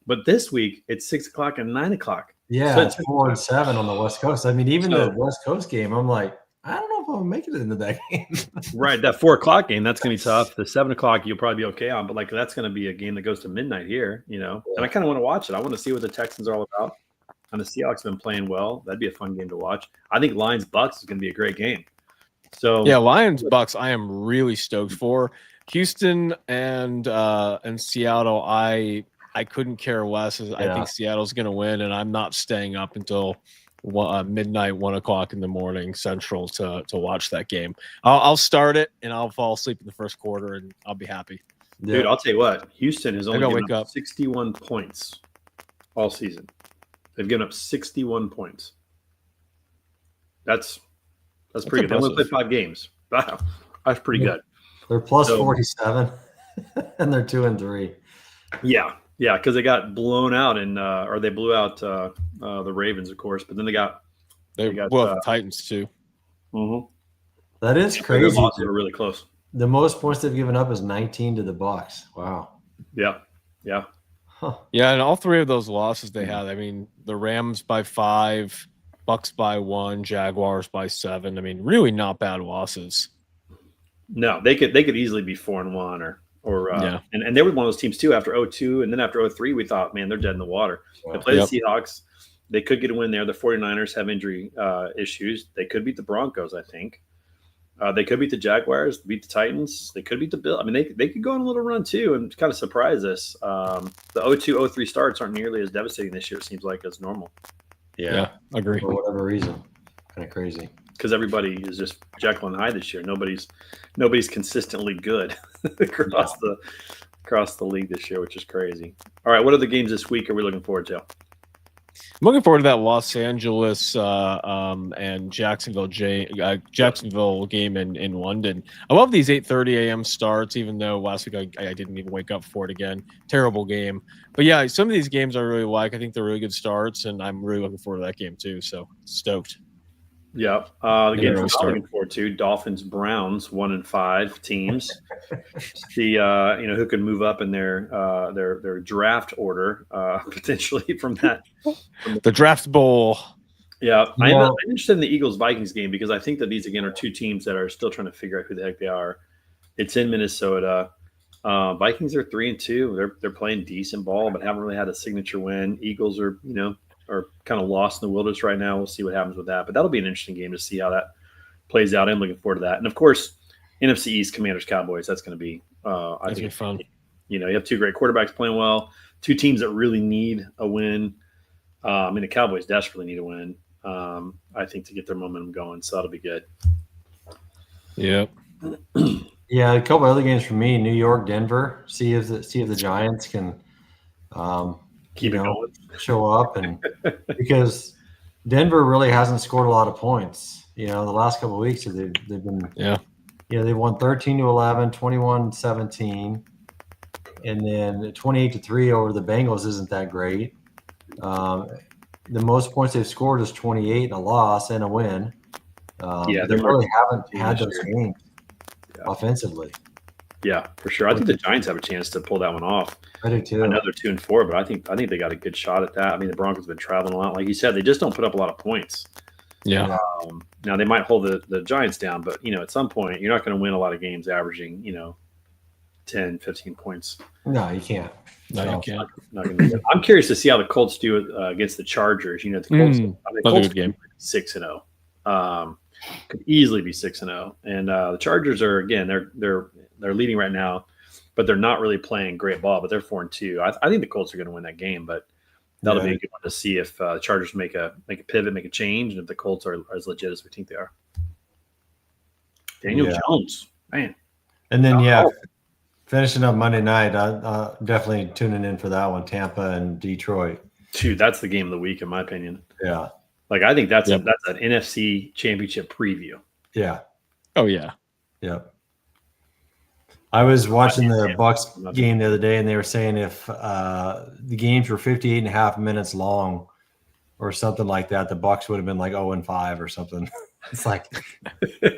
But this week it's 6:00 and 9:00. Yeah, so it's 4 and 7 on the West Coast. I mean, even the West Coast game, I'm like, I don't know if I'll make it into that game. Right, that 4:00 game, that's gonna be tough. The 7:00 you'll probably be okay on, but like that's gonna be a game that goes to midnight here, And I kind of want to watch it. I want to see what the Texans are all about. And the Seahawks have been playing well. That'd be a fun game to watch. I think Lions Bucks is gonna be a great game. So yeah, Lions Bucks I am really stoked for. Houston and Seattle, I couldn't care less. I think Seattle's going to win, and I'm not staying up until midnight, 1:00 in the morning Central to watch that game. I'll start it, and I'll fall asleep in the first quarter, and I'll be happy. Dude, I'll tell you what. Houston has only given up 61 points all season. They've given up 61 points. That's pretty good. They only played 5 games. Wow, that's pretty good. They're plus 47, and they're 2-3. Yeah, because they got blown out or they blew out the Ravens, of course. But then they got the Titans too. Mm-hmm. That is crazy. Their losses were really close. The most points they've given up is 19 to the Bucks. Wow. Yeah. Huh. Yeah, and all 3 of those losses they had. I mean, the Rams by 5. Bucks by 1, Jaguars by 7. I mean, really not bad losses. No, they could easily be 4-1 or Or Yeah. and they were one of those teams too after 0-2, and then after 0-3, we thought, man, they're dead in the water. They play Yep. the Seahawks. They could get a win there. The 49ers have injury issues. They could beat the Broncos, I think. They could beat the Jaguars, beat the Titans. They could beat the Bills. I mean, they could go on a little run too and kind of surprise us. The 0-2, 0-3 starts aren't nearly as devastating this year, it seems like, as normal. Yeah, agree. For whatever reason. Kind of crazy. Because everybody is just Jekyll and Hyde this year. Nobody's consistently good across the league this year, which is crazy. All right, what other games this week are we looking forward to? I'm looking forward to that Los Angeles and Jacksonville game in London. I love these 8:30 a.m. starts, even though last week I didn't even wake up for it again. Terrible game. But yeah, some of these games I really like. I think they're really good starts, and I'm really looking forward to that game too. So stoked. Yeah, the They games really I'm start. looking forward to: Dolphins, Browns, 1-5 teams. See, who can move up in their draft order potentially from that. The Draft Bowl. Yeah, I'm Yeah. interested in the Eagles-Vikings game because I think that these again are two teams that are still trying to figure out who the heck they are. It's in Minnesota. Vikings are 3-2. They're playing decent ball, but haven't really had a signature win. Eagles are kind of lost in the wilderness right now. We'll see what happens with that, but that'll be an interesting game to see how that plays out. I'm looking forward to that, and of course, NFC East Commanders Cowboys. That's going to be I That'd think be fun. you have two great quarterbacks playing well, two teams that really need a win. I mean, the Cowboys desperately need a win. I think to get their momentum going, so that'll be good. Yep. Yeah, a couple other games for me: New York, Denver. See if the Giants can Keep it going. show up, and because Denver really hasn't scored a lot of points. The last couple of weeks they've been they won 13-11, 21-17, and then 28-3 over the Bengals isn't that great. The most points they've scored is 28 in a loss and a win. They really haven't had those games offensively. Yeah, for sure. I think the Giants have a chance to pull that one off. I do too. Another 2-4, but I think they got a good shot at that. I mean, the Broncos have been traveling a lot. Like you said, they just don't put up a lot of points. Yeah. Now they might hold the Giants down, but at some point you're not going to win a lot of games averaging 10, 15 points. No, you can't. No, you can't. Not gonna do that. I'm curious to see how the Colts do against the Chargers. The Colts, Another Colts good game. 6-0. Could easily be 6-0, and the Chargers are again they're leading right now, but they're not really playing great ball. But they're 4-2. I think the Colts are going to win that game, but that'll be a good one to see if the Chargers make a pivot, make a change, and if the Colts are as legit as we think they are. Daniel Jones, man, And then finishing up Monday night, definitely tuning in for that one. Tampa and Detroit. dude, that's the game of the week in my opinion. Yeah, Like I think that's an NFC Championship preview. yeah, Oh yeah. yep. I was watching the Bucks game the other day, and they were saying if the games were 58.5 minutes long or something like that, the Bucks would have been like 0-5 or something. It's like, but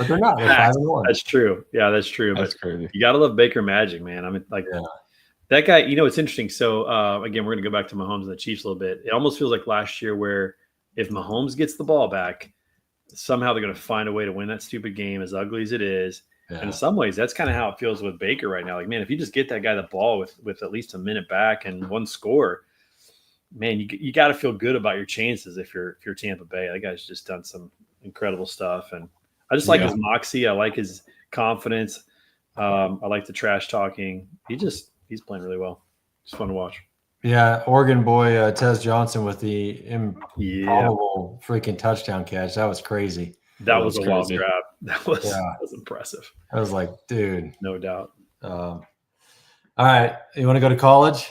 they're not. They're 5-1. That's true. Yeah, that's true. That's But crazy. you got to love Baker Magic, man. I mean, that guy. It's interesting. So again, we're going to go back to Mahomes and the Chiefs a little bit. It almost feels like last year, where if Mahomes gets the ball back, somehow they're going to find a way to win that stupid game, as ugly as it is. Yeah. And in some ways, that's kind of how it feels with Baker right now. Like, man, if you just get that guy the ball with at least a minute back and one score, man, you got to feel good about your chances if you're Tampa Bay. That guy's just done some incredible stuff, and I just like his moxie. I like his confidence. I like the trash talking. He's playing really well. It's fun to watch. Yeah, Oregon boy Tez Johnson with the improbable freaking touchdown catch. That was crazy. That was a wild crazy. grab. That was impressive. I was like, dude. No doubt. All right, you want to go to college?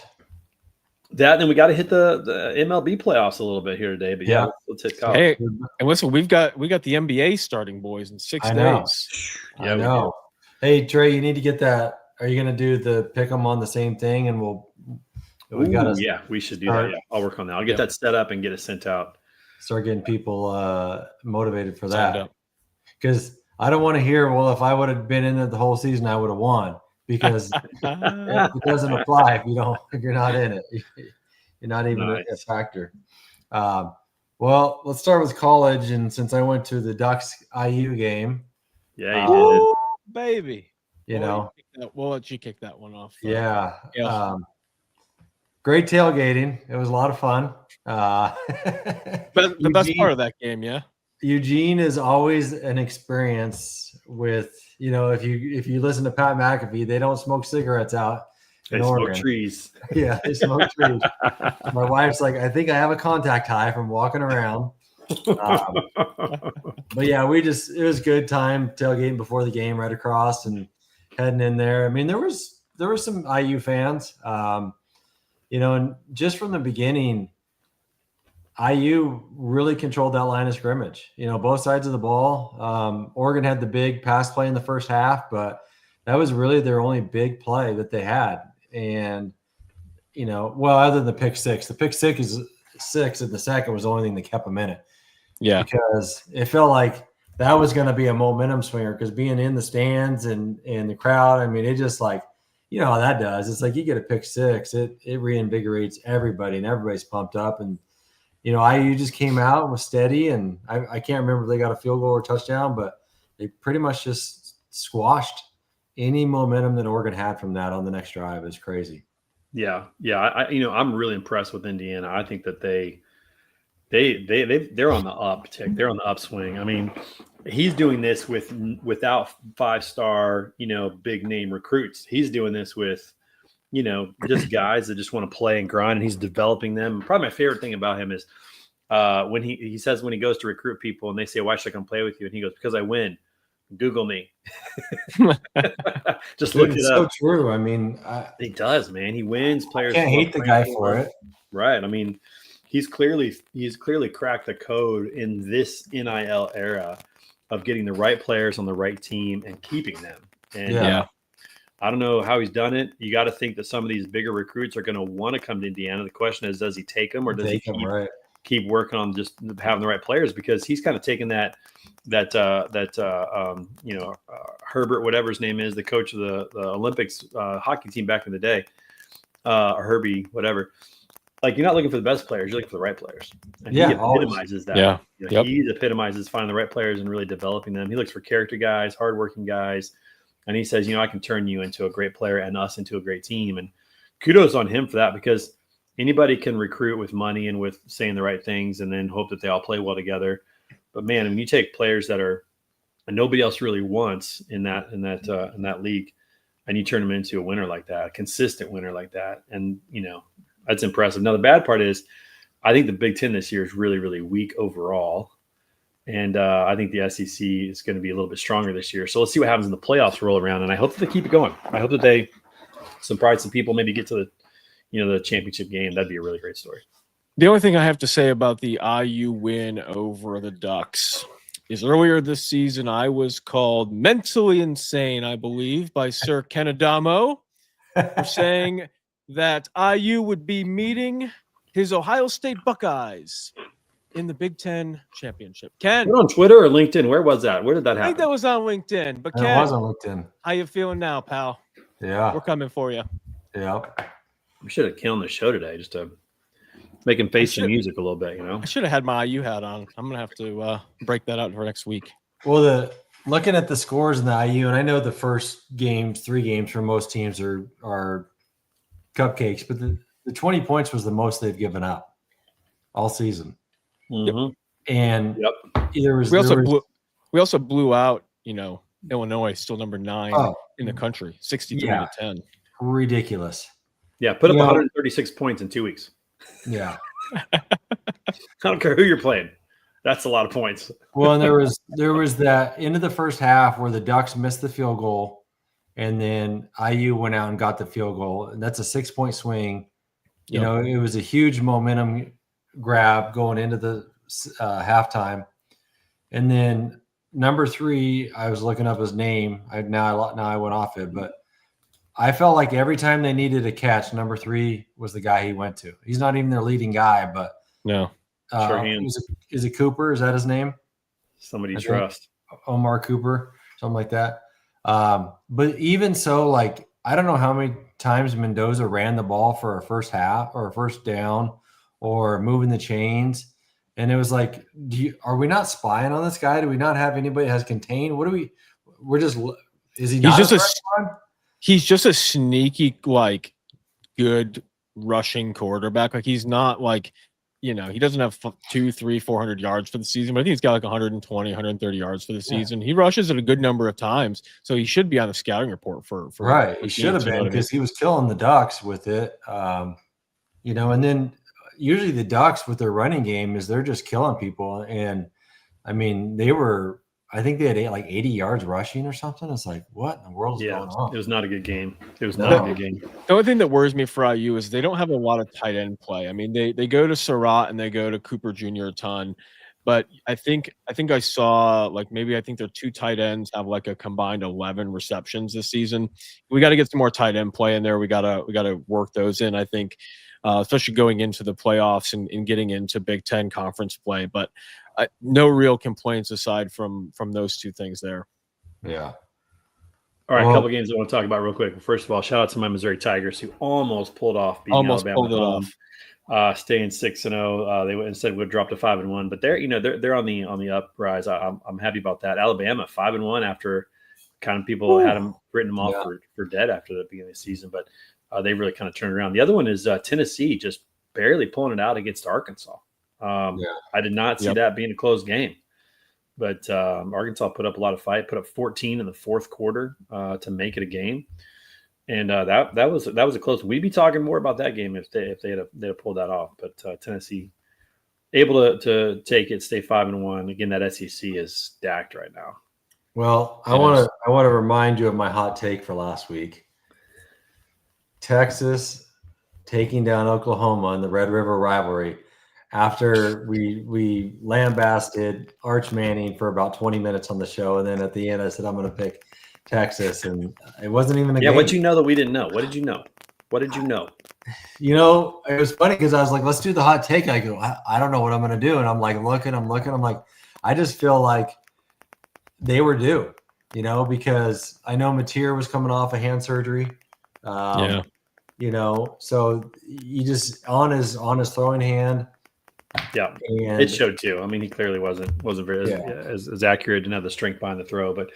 That, then we got to hit the MLB playoffs a little bit here today. But let's hit college. Hey, and listen, we got the NBA starting, boys, in 6 days. I know. Hey Trey, you need to get that. Are you going to do the pick 'em on the same thing, and we should do that. Yeah, I'll work on that. I'll get that set up and get it sent out. Start getting people motivated for that, because I don't want to hear, well, if I would have been in it the whole season, I would have won, because it doesn't apply if you're not in it. You're not even a factor. Well, let's start with college, and since I went to the Ducks IU game, you did. Baby. We'll let you kick that one off. Yeah. Yeah. Great tailgating. It was a lot of fun. But the best part of that game, yeah. Eugene is always an experience with, if you listen to Pat McAfee, they don't smoke cigarettes out in Oregon. Smoke trees. Yeah, they smoke trees. My wife's like, I think I have a contact high from walking around. But yeah, it was good time tailgating before the game right across and heading in there. I mean, there was some IU fans, and just from the beginning, IU really controlled that line of scrimmage, both sides of the ball. Oregon had the big pass play in the first half, but that was really their only big play that they had. And, other than the pick six in the second was the only thing that kept them in it. Yeah. Because it felt like that was going to be a momentum swinger, because being in the stands and the crowd, I mean, it just like, how that does. It's like you get a pick six, it reinvigorates everybody and everybody's pumped up. And, IU just came out and was steady, and I can't remember if they got a field goal or touchdown, but they pretty much just squashed any momentum that Oregon had from that on the next drive. Is crazy. Yeah. I'm really impressed with Indiana. I think that they're on the uptick. They're on the upswing. I mean, he's doing this without 5-star, big name recruits. He's doing this with, just guys that just want to play and grind, and he's developing them. Probably my favorite thing about him is when he says when he goes to recruit people and they say, "Why should I come play with you?" And he goes, "Because I win. Google me." Just look it up. So true. I mean, he does, man. He wins. Players can't hate the guy for it, right? I mean, he's clearly cracked the code in this NIL era of getting the right players on the right team and keeping them. And yeah. I don't know how he's done it. You got to think that some of these bigger recruits are going to want to come to Indiana. The question is, does he take them, or does he keep working on just having the right players? Because he's kind of taken that Herbert, whatever his name is, the coach of the Olympics hockey team back in the day, or Herbie, whatever. Like, you're not looking for the best players, you're looking for the right players. And he epitomizes that. Yeah. He epitomizes finding the right players and really developing them. He looks for character guys, hardworking guys. And he says, I can turn you into a great player and us into a great team. And kudos on him for that, because anybody can recruit with money and with saying the right things and then hope that they all play well together. But man, when you take players that are and nobody else really wants in that league, and you turn them into a winner like that, a consistent winner like that, and that's impressive. Now the bad part is, I think the Big Ten this year is really, really weak overall. And I think the SEC is going to be a little bit stronger this year. So let's see what happens in the playoffs roll around. And I hope that they keep it going. I hope that they surprise some people, maybe get to the championship game. That'd be a really great story. The only thing I have to say about the IU win over the Ducks is earlier this season, I was called mentally insane, I believe, by Sir Ken Adamo for saying that IU would be meeting his Ohio State Buckeyes in the Big Ten championship. Ken, on Twitter or LinkedIn? Where was that? Where did that happen? I think that was on LinkedIn. But Ken, it was on LinkedIn. How you feeling now, pal? Yeah, we're coming for you. Yeah, we should have killed the show today just to make him face the music a little bit. I should have had my IU hat on. I'm gonna have to break that out for next week. Well, looking at the scores in the IU, and I know the first 3 games for most teams are cupcakes, but the 20 points was the most they've given up all season. Mm-hmm. And we also blew out, Illinois, still number 9 in the country, 63-10. Ridiculous. Yeah, put up 136 points in 2 weeks. Yeah. I don't care who you're playing. That's a lot of points. Well, and there was that end of the first half where the Ducks missed the field goal, and then IU went out and got the field goal. And that's a 6-point swing. It was a huge momentum grab going into the halftime. And then number 3, I was looking up his name. Now I went off it, but I felt like every time they needed a catch, number 3 was the guy he went to. He's not even their leading guy, but no. Is it Cooper? Is that his name? Somebody you trust. Omar Cooper, something like that. But even so, like, I don't know how many times Mendoza ran the ball for a first half or a first down or moving the chains. And it was like, are we not spying on this guy? Do we not have anybody that has contained? We're just Is he? He's Not just a a freshman? he's just a sneaky, like, good rushing quarterback. Like, he's not like, he doesn't have 200, 300, 400 yards for the season, but I think he's got like 120, 130 yards for the season. He rushes it a good number of times, so he should be on the scouting report for Right. for He should have teams, been because he was killing the Ducks with it. And then usually the Ducks with their running game is they're just killing people. And I mean, I think they had like 80 yards rushing or something. It's like, what in the world is going on? It was not a good game. It was No. not a good game. The only thing that worries me for IU is they don't have a lot of tight end play. I mean, they go to Surratt and they go to Cooper Jr. a ton, but I think I saw I think their 2 tight ends have like a combined 11 receptions this season. We got to get some more tight end play in there. We got to work those in, I think, especially going into the playoffs and getting into Big Ten conference play. But no real complaints aside from those 2 things there. Yeah. All right, a couple games I want to talk about real quick. First of all, shout out to my Missouri Tigers who almost pulled off beating Alabama at home, staying 6-0. They instead would drop to 5-1, but they're on the uprise. I'm happy about that. Alabama 5-1 after kind of people had them written them off for dead after the beginning of the season, but they really kind of turned around. The other one is Tennessee just barely pulling it out against Arkansas. I did not see that being a close game. But Arkansas put up a lot of fight, put up 14 in the fourth quarter to make it a game, and that was a close. We'd be talking more about that game if they had pulled that off. But Tennessee able to take it, stay 5-1. Again, that SEC is stacked right now. Well, I want to remind you of my hot take for last week. Texas taking down Oklahoma in the Red River rivalry. After we lambasted Arch Manning for about 20 minutes on the show, and then at the end I said I'm going to pick Texas, and it wasn't even a game. What'd you know that we didn't know? What did you know? What did you know? It was funny because I was like, let's do the hot take. I go, I don't know what I'm going to do, and I'm like looking. I'm like, I just feel like they were due, because I know Mateer was coming off a hand surgery. So you just on his throwing hand. Yeah, and it showed too. I mean, he clearly wasn't very as accurate, didn't have the strength behind the throw, but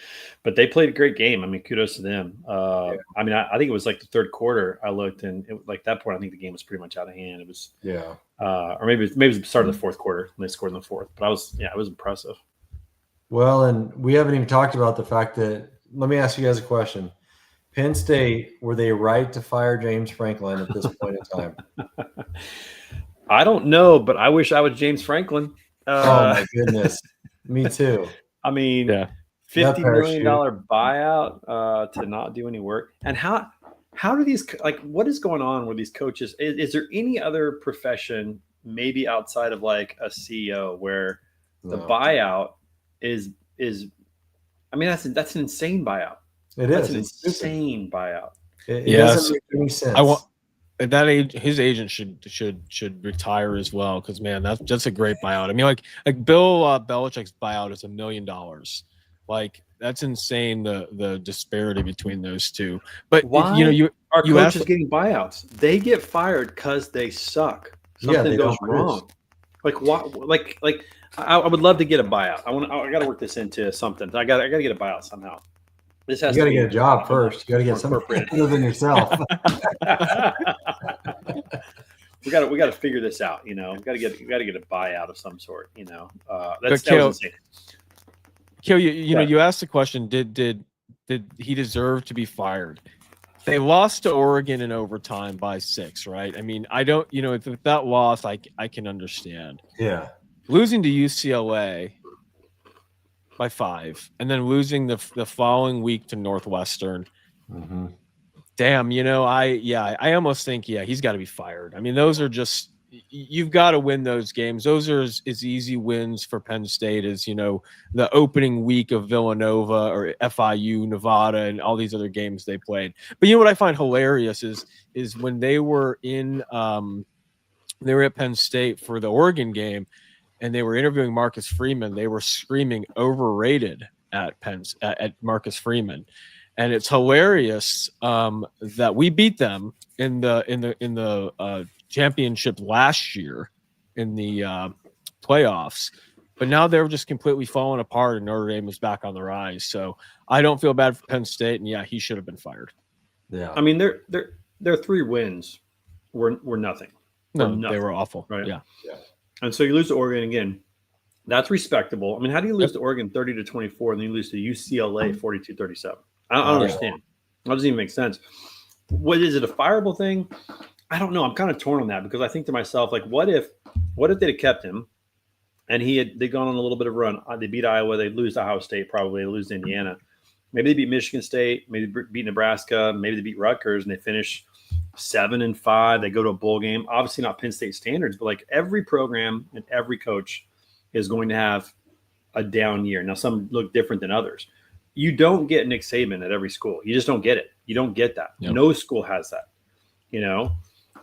they played a great game. I mean, kudos to them. I mean, I think it was like the third quarter. I looked, and like that point, I think the game was pretty much out of hand. It was or maybe it was the start of the fourth quarter when they scored in the fourth. But it was impressive. Well, and we haven't even talked about the fact that. Let me ask you guys a question. Penn State, were they right to fire James Franklin at this point in time? I don't know, but I wish I was James Franklin. Oh my goodness, me too. I mean, $50 million buyout to not do any work. And how do these what is going on with these coaches? Is there any other profession, maybe outside of like a CEO, where the buyout is? I mean, that's an insane buyout. That's an insane buyout. It doesn't make any sense. At that age, his agent should retire as well, because man, that's a great buyout. I mean, like Bill Belichick's buyout is $1 million. Like, that's insane, the disparity between those two. But why are coaches getting buyouts? They get fired because they suck. Something goes wrong. Like what? Like I would love to get a buyout. I got to work this into something. I got to get a buyout somehow. You got to get a job first. You got to get something other than yourself. we got to figure this out. We got to get a buyout of some sort. That was insane. Kale, you asked the question: Did he deserve to be fired? They lost to Oregon in overtime by 6, right? I mean, I don't. If that loss, I can understand. Yeah. Losing to UCLA by 5, and then losing the following week to Northwestern. Mm-hmm. Damn, I almost think he's got to be fired. I mean, those are just, you've got to win those games. Those are as easy wins for Penn State as the opening week of Villanova or FIU, Nevada, and all these other games they played. But what I find hilarious is when they were at Penn State for the Oregon game, and they were interviewing Marcus Freeman, they were screaming overrated at Marcus Freeman. And it's hilarious that we beat them in the championship last year in the playoffs. But now they're just completely falling apart, and Notre Dame is back on the rise. So I don't feel bad for Penn State, and yeah, he should have been fired. Yeah. I mean, their 3 wins were nothing. No, Nothing, they were awful. right? Yeah. And so you lose to Oregon again. That's respectable. I mean, how do you lose to Oregon 30-24 and then you lose to UCLA 42-37? I don't understand. That doesn't even make sense. What is it, a fireable thing? I don't know. I'm kind of torn on that because I think to myself, like, what if they'd have kept him and they'd gone on a little bit of a run? They beat Iowa, they'd lose to Ohio State, probably they lose to Indiana. Maybe they beat Michigan State, maybe they beat Nebraska, maybe they beat Rutgers, and they finish 7-5. They go to a bowl game. Obviously not Penn State standards, but like every program and every coach is going to have a down year. Now, some look different than others. You don't get Nick Saban at every school. You just don't get it. You don't get that. Yep. No school has that,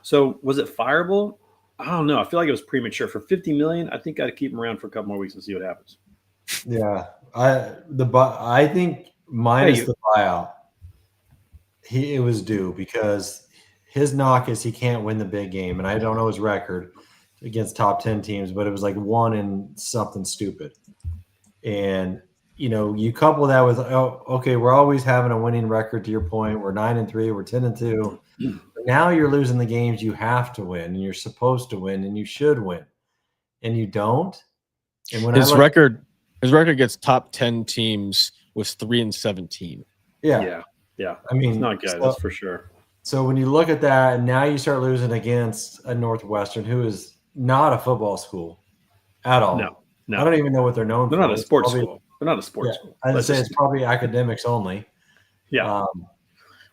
So was it fireable? I don't know. I feel like it was premature. For $50 million, I think I'd keep him around for a couple more weeks and see what happens. Yeah. I think minus the buyout, it was due because his knock is he can't win the big game. And I don't know his record against top 10 teams, but it was like 1 in something stupid. And, you couple that with, okay, we're always having a winning record to your point. We're 9-3, we're 10-2. But now you're losing the games you have to win and you're supposed to win and you should win. And you don't. And when his record against top 10 teams was 3-17. Yeah. I mean, it's not good. That's for sure. So when you look at that, and now you start losing against a Northwestern who is not a football school at all. No. I don't even know what they're known for. They're not a sports school. They're not a sports school. I'd say it's probably academics only. Yeah.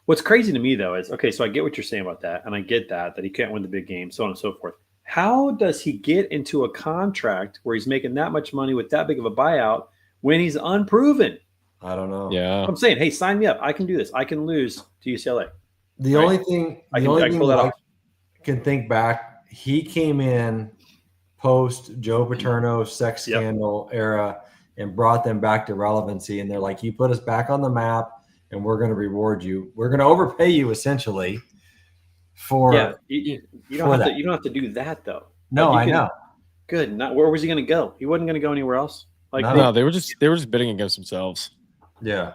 What's crazy to me, though, is, okay, so I get what you're saying about that, and I get that he can't win the big game, so on and so forth. How does he get into a contract where he's making that much money with that big of a buyout when he's unproven? I don't know. Yeah. I'm saying, hey, sign me up. I can do this. I can lose to UCLA. The only thing I can think back, he came in post Joe Paterno sex scandal era and brought them back to relevancy. And they're like, you put us back on the map and we're going to reward you. We're going to overpay you essentially for you don't have to do that though. No, I know. Good. Where was he going to go? He wasn't going to go anywhere else. No, they were just bidding against themselves. Yeah.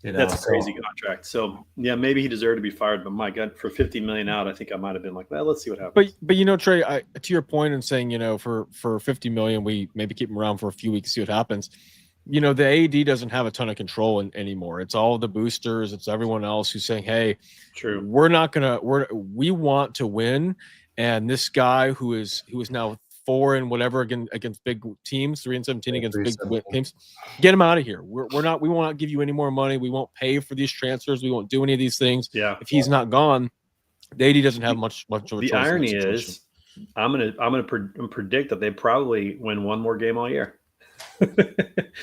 That's a crazy contract. So yeah, maybe he deserved to be fired, but my God, for $50 million out, I think I might have been like, well, let's see what happens. But Trey, to your point in saying, for $50 million, we maybe keep him around for a few weeks, see what happens. The AD doesn't have a ton of control anymore. It's all the boosters. It's everyone else who's saying, hey, true, we want to win. And this guy who is now 4-whatever against big teams, 3-17 against big teams, get him out of here. We will not give you any more money. We won't pay for these transfers. We won't do any of these things. Yeah. If he's not gone, the AD doesn't have much of a choice. The irony is, I'm gonna predict that they probably win one more game all year.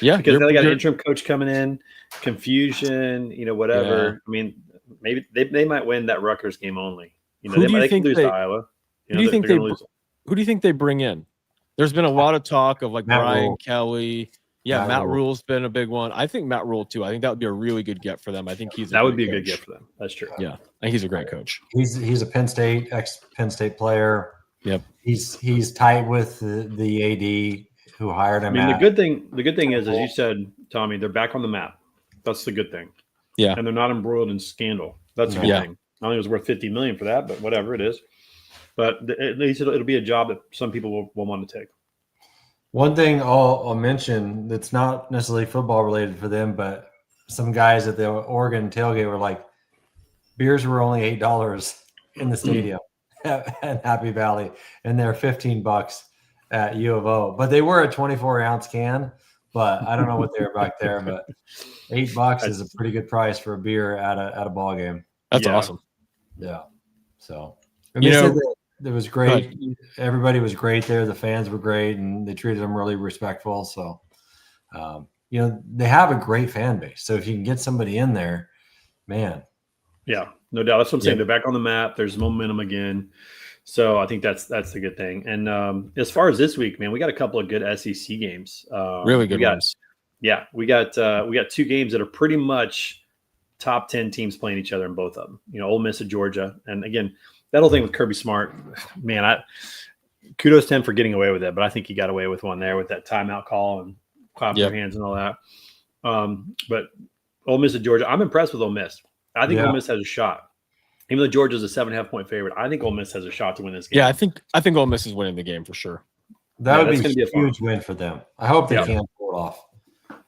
Yeah, because they got an interim coach coming in, confusion, whatever. Yeah. I mean, maybe they might win that Rutgers game only. Who do you think lose to Iowa. Who do you think they bring in? There's been a lot of talk of like Matt Brian Rule. Kelly. Yeah, Matt Rule's been a big one. I think Matt Rule too. I think that would be a really good get for them. I think that would be a good get for them. That's true. Yeah, I think he's a great coach. He's a Penn State ex-Penn State player. Yep. He's tight with the AD who hired him. I mean, the good thing is, as you said, Tommy, they're back on the map. That's the good thing. Yeah. And they're not embroiled in scandal. That's a good thing. I don't think it was worth $50 million for that, but whatever it is. But at least it'll be a job that some people will want to take. One thing I'll mention that's not necessarily football related for them, but some guys at the Oregon tailgate were like, beers were only $8 in the stadium at Happy Valley, and they're $15 at U of O. But they were a 24-ounce can. But I don't know what they were back there. But $8 is a pretty good price for a beer at a ball game. That's awesome. Yeah. So it was great. Everybody was great there. The fans were great, and they treated them really respectful. So, they have a great fan base. So if you can get somebody in there, man. Yeah, no doubt. That's what I'm saying. They're back on the map. There's momentum again. So I think that's the good thing. And as far as this week, man, we got a couple of good SEC games. Really good ones. Yeah, we got 2 games that are pretty much top 10 teams playing each other in both of them. Ole Miss at Georgia, and again, that whole thing with Kirby Smart, man, kudos to him for getting away with it, but I think he got away with one there with that timeout call and clap their hands and all that. But Ole Miss at Georgia, I'm impressed with Ole Miss. I think Ole Miss has a shot. Even though Georgia's a 7.5-point favorite, I think Ole Miss has a shot to win this game. Yeah, I think Ole Miss is winning the game for sure. That would be a huge win for them. I hope they can pull it off.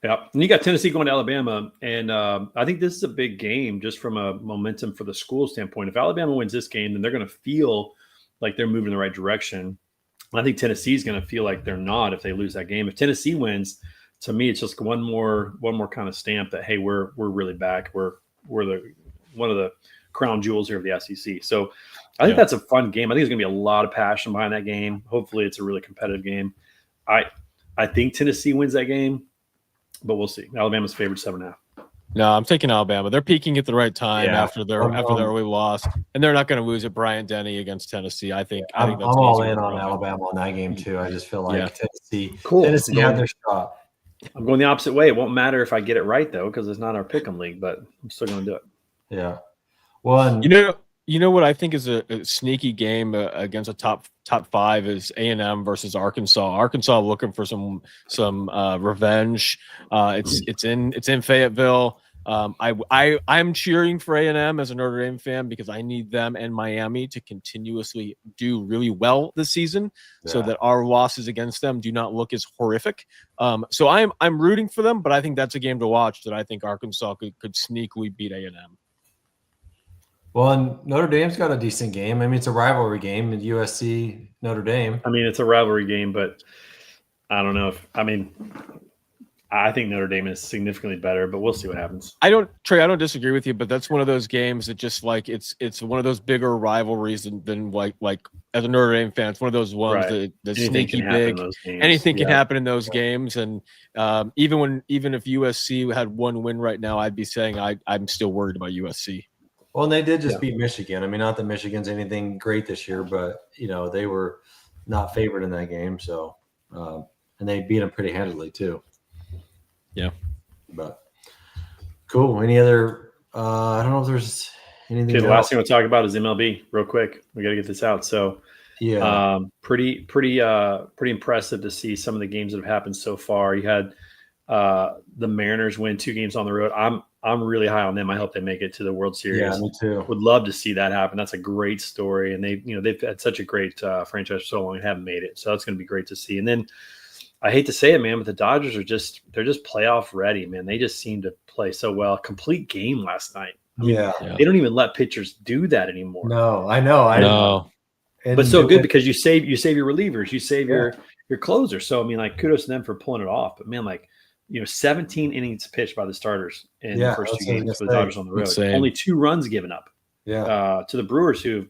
Yeah, and you got Tennessee going to Alabama, and I think this is a big game just from a momentum for the school standpoint. If Alabama wins this game, then they're going to feel like they're moving in the right direction. And I think Tennessee is going to feel like they're not if they lose that game. If Tennessee wins, to me, it's just one more kind of stamp that hey, we're really back. We're the one of the crown jewels here of the SEC. So I think that's a fun game. I think there's going to be a lot of passion behind that game. Hopefully, it's a really competitive game. I think Tennessee wins that game, but we'll see. Alabama's favored 7.5. No, I'm taking Alabama. They're peaking at the right time after their early loss, and they're not going to lose at Bryant-Denny against Tennessee. I think I'm that's all in on Alabama on that game too. I just feel like Tennessee had their shot. I'm going the opposite way. It won't matter if I get it right though, because it's not our pick'em league, but I'm still going to do it. Yeah. Well, you know what I think is a sneaky game against a top five is A&M versus Arkansas. Arkansas looking for some revenge. It's in Fayetteville. I'm cheering for A&M as a Notre Dame fan because I need them and Miami to continuously do really well this season, so that our losses against them do not look as horrific. So I'm rooting for them, but I think that's a game to watch that I think Arkansas could sneakily beat A&M. Well, and Notre Dame's got a decent game. I mean, it's a rivalry game in USC Notre Dame. I mean, it's a rivalry game, but I don't know I think Notre Dame is significantly better, but we'll see what happens. I don't disagree with you, but that's one of those games that just like it's one of those bigger rivalries than like as a Notre Dame fan, it's one of those ones that sneaky big. Anything can happen in those games, and even if USC had one win right now, I'd be saying I'm still worried about USC. Well, and they did just beat Michigan. I mean, not that Michigan's anything great this year, but they were not favored in that game. So, and they beat them pretty handily too. Yeah, but cool. Any other? I don't know if there's anything. Okay, the last thing we'll talk about is MLB. Real quick, we got to get this out. So, pretty impressive to see some of the games that have happened so far. You had the Mariners win 2 games on the road. I'm really high on them. I hope they make it to the World Series. Yeah, me too. Would love to see that happen. That's a great story, and they've had such a great franchise for so long and haven't made it. So that's going to be great to see. And then I hate to say it, man, but the Dodgers they're just playoff ready, man. They just seem to play so well. Complete game last night. I mean, they don't even let pitchers do that anymore. No, I know. I know. But so good because you save your relievers, you save your closer. So I mean, like kudos to them for pulling it off. But man, 17 innings pitched by the starters in the first 2 games for the Dodgers on the road. Insane. Only 2 runs given up. Yeah. To the Brewers, who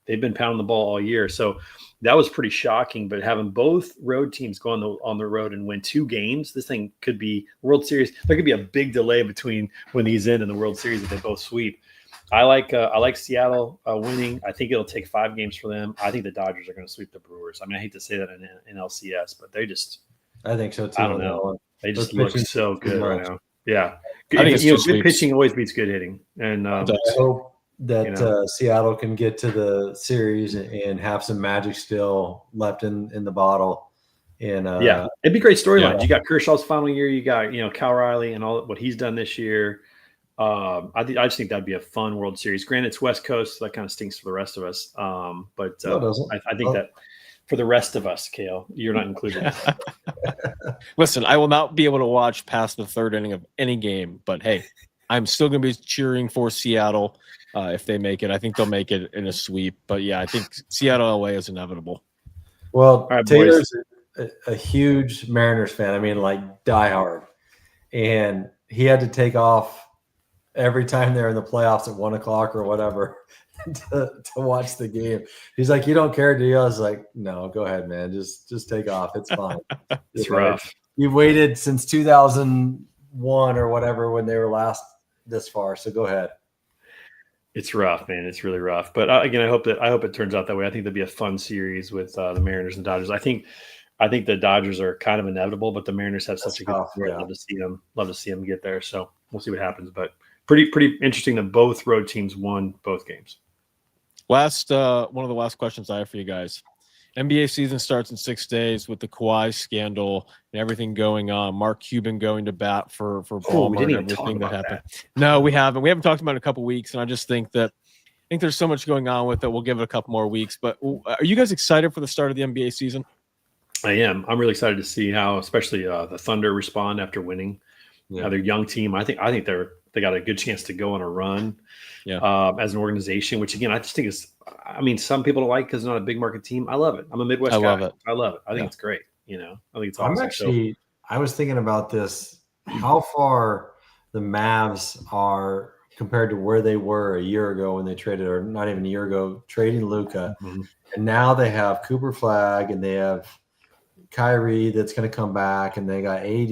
they've been pounding the ball all year. So that was pretty shocking. But having both road teams go on the road and win 2 games, this thing could be World Series. There could be a big delay between when these end and the World Series if they both sweep. I like Seattle winning. I think it'll take 5 games for them. I think the Dodgers are going to sweep the Brewers. I mean, I hate to say that in LCS, but they just. I think so too. I don't know. They just look so good right now. Yeah. I think good pitching always beats good hitting. And I hope that Seattle can get to the series and have some magic still left in the bottle. And it'd be great storylines. You got Kershaw's final year. You got Cal Riley and all what he's done this year. I just think that'd be a fun World Series. Granted, it's West Coast, so that kind of stinks for the rest of us. But I think that for the rest of us, Kale, you're not included. Listen, I will not be able to watch past the 3rd inning of any game, but hey, I'm still going to be cheering for Seattle if they make it. I think they'll make it in a sweep. But yeah, I think Seattle LA is inevitable. Well, right, Taylor's a huge Mariners fan. I mean, like diehard, and he had to take off every time they're in the playoffs at 1:00 or whatever to watch the game. He's like, "You don't care, do you?" I was like, "No, go ahead, man. Just take off. It's fine." It's rough. You've waited since 2001 or whatever when they were last this far. So go ahead. It's rough, man. It's really rough. But again, I hope it turns out that way. I think there'll be a fun series with the Mariners and Dodgers. I think the Dodgers are kind of inevitable, but the Mariners have such a good story. Love to see them get there. So we'll see what happens. But pretty interesting that both road teams won both games. One of the last questions I have for you guys. NBA season starts in 6 days with the Kawhi scandal and everything going on. Mark Cuban going to bat for we Ballmer didn't and even talk everything that about happened. that. No, we haven't. We haven't talked about it in a couple weeks, and I just think there's so much going on with it. We'll give it a couple more weeks. But are you guys excited for the start of the NBA season? I am. I'm really excited to see how, especially the Thunder respond after winning. Yeah. Their young team. I think they got a good chance to go on a run. Yeah. As an organization, which again I just think is. I mean, some people don't like because it's not a big market team. I love it. I'm a Midwest guy. love it. I love it. I think Yeah. it's great. I think it's awesome. I was thinking about this, how far the Mavs are compared to where they were a year ago when they traded, or not even a year ago, trading Luka. Mm-hmm. And now they have Cooper Flag and they have Kyrie that's going to come back, and they got AD,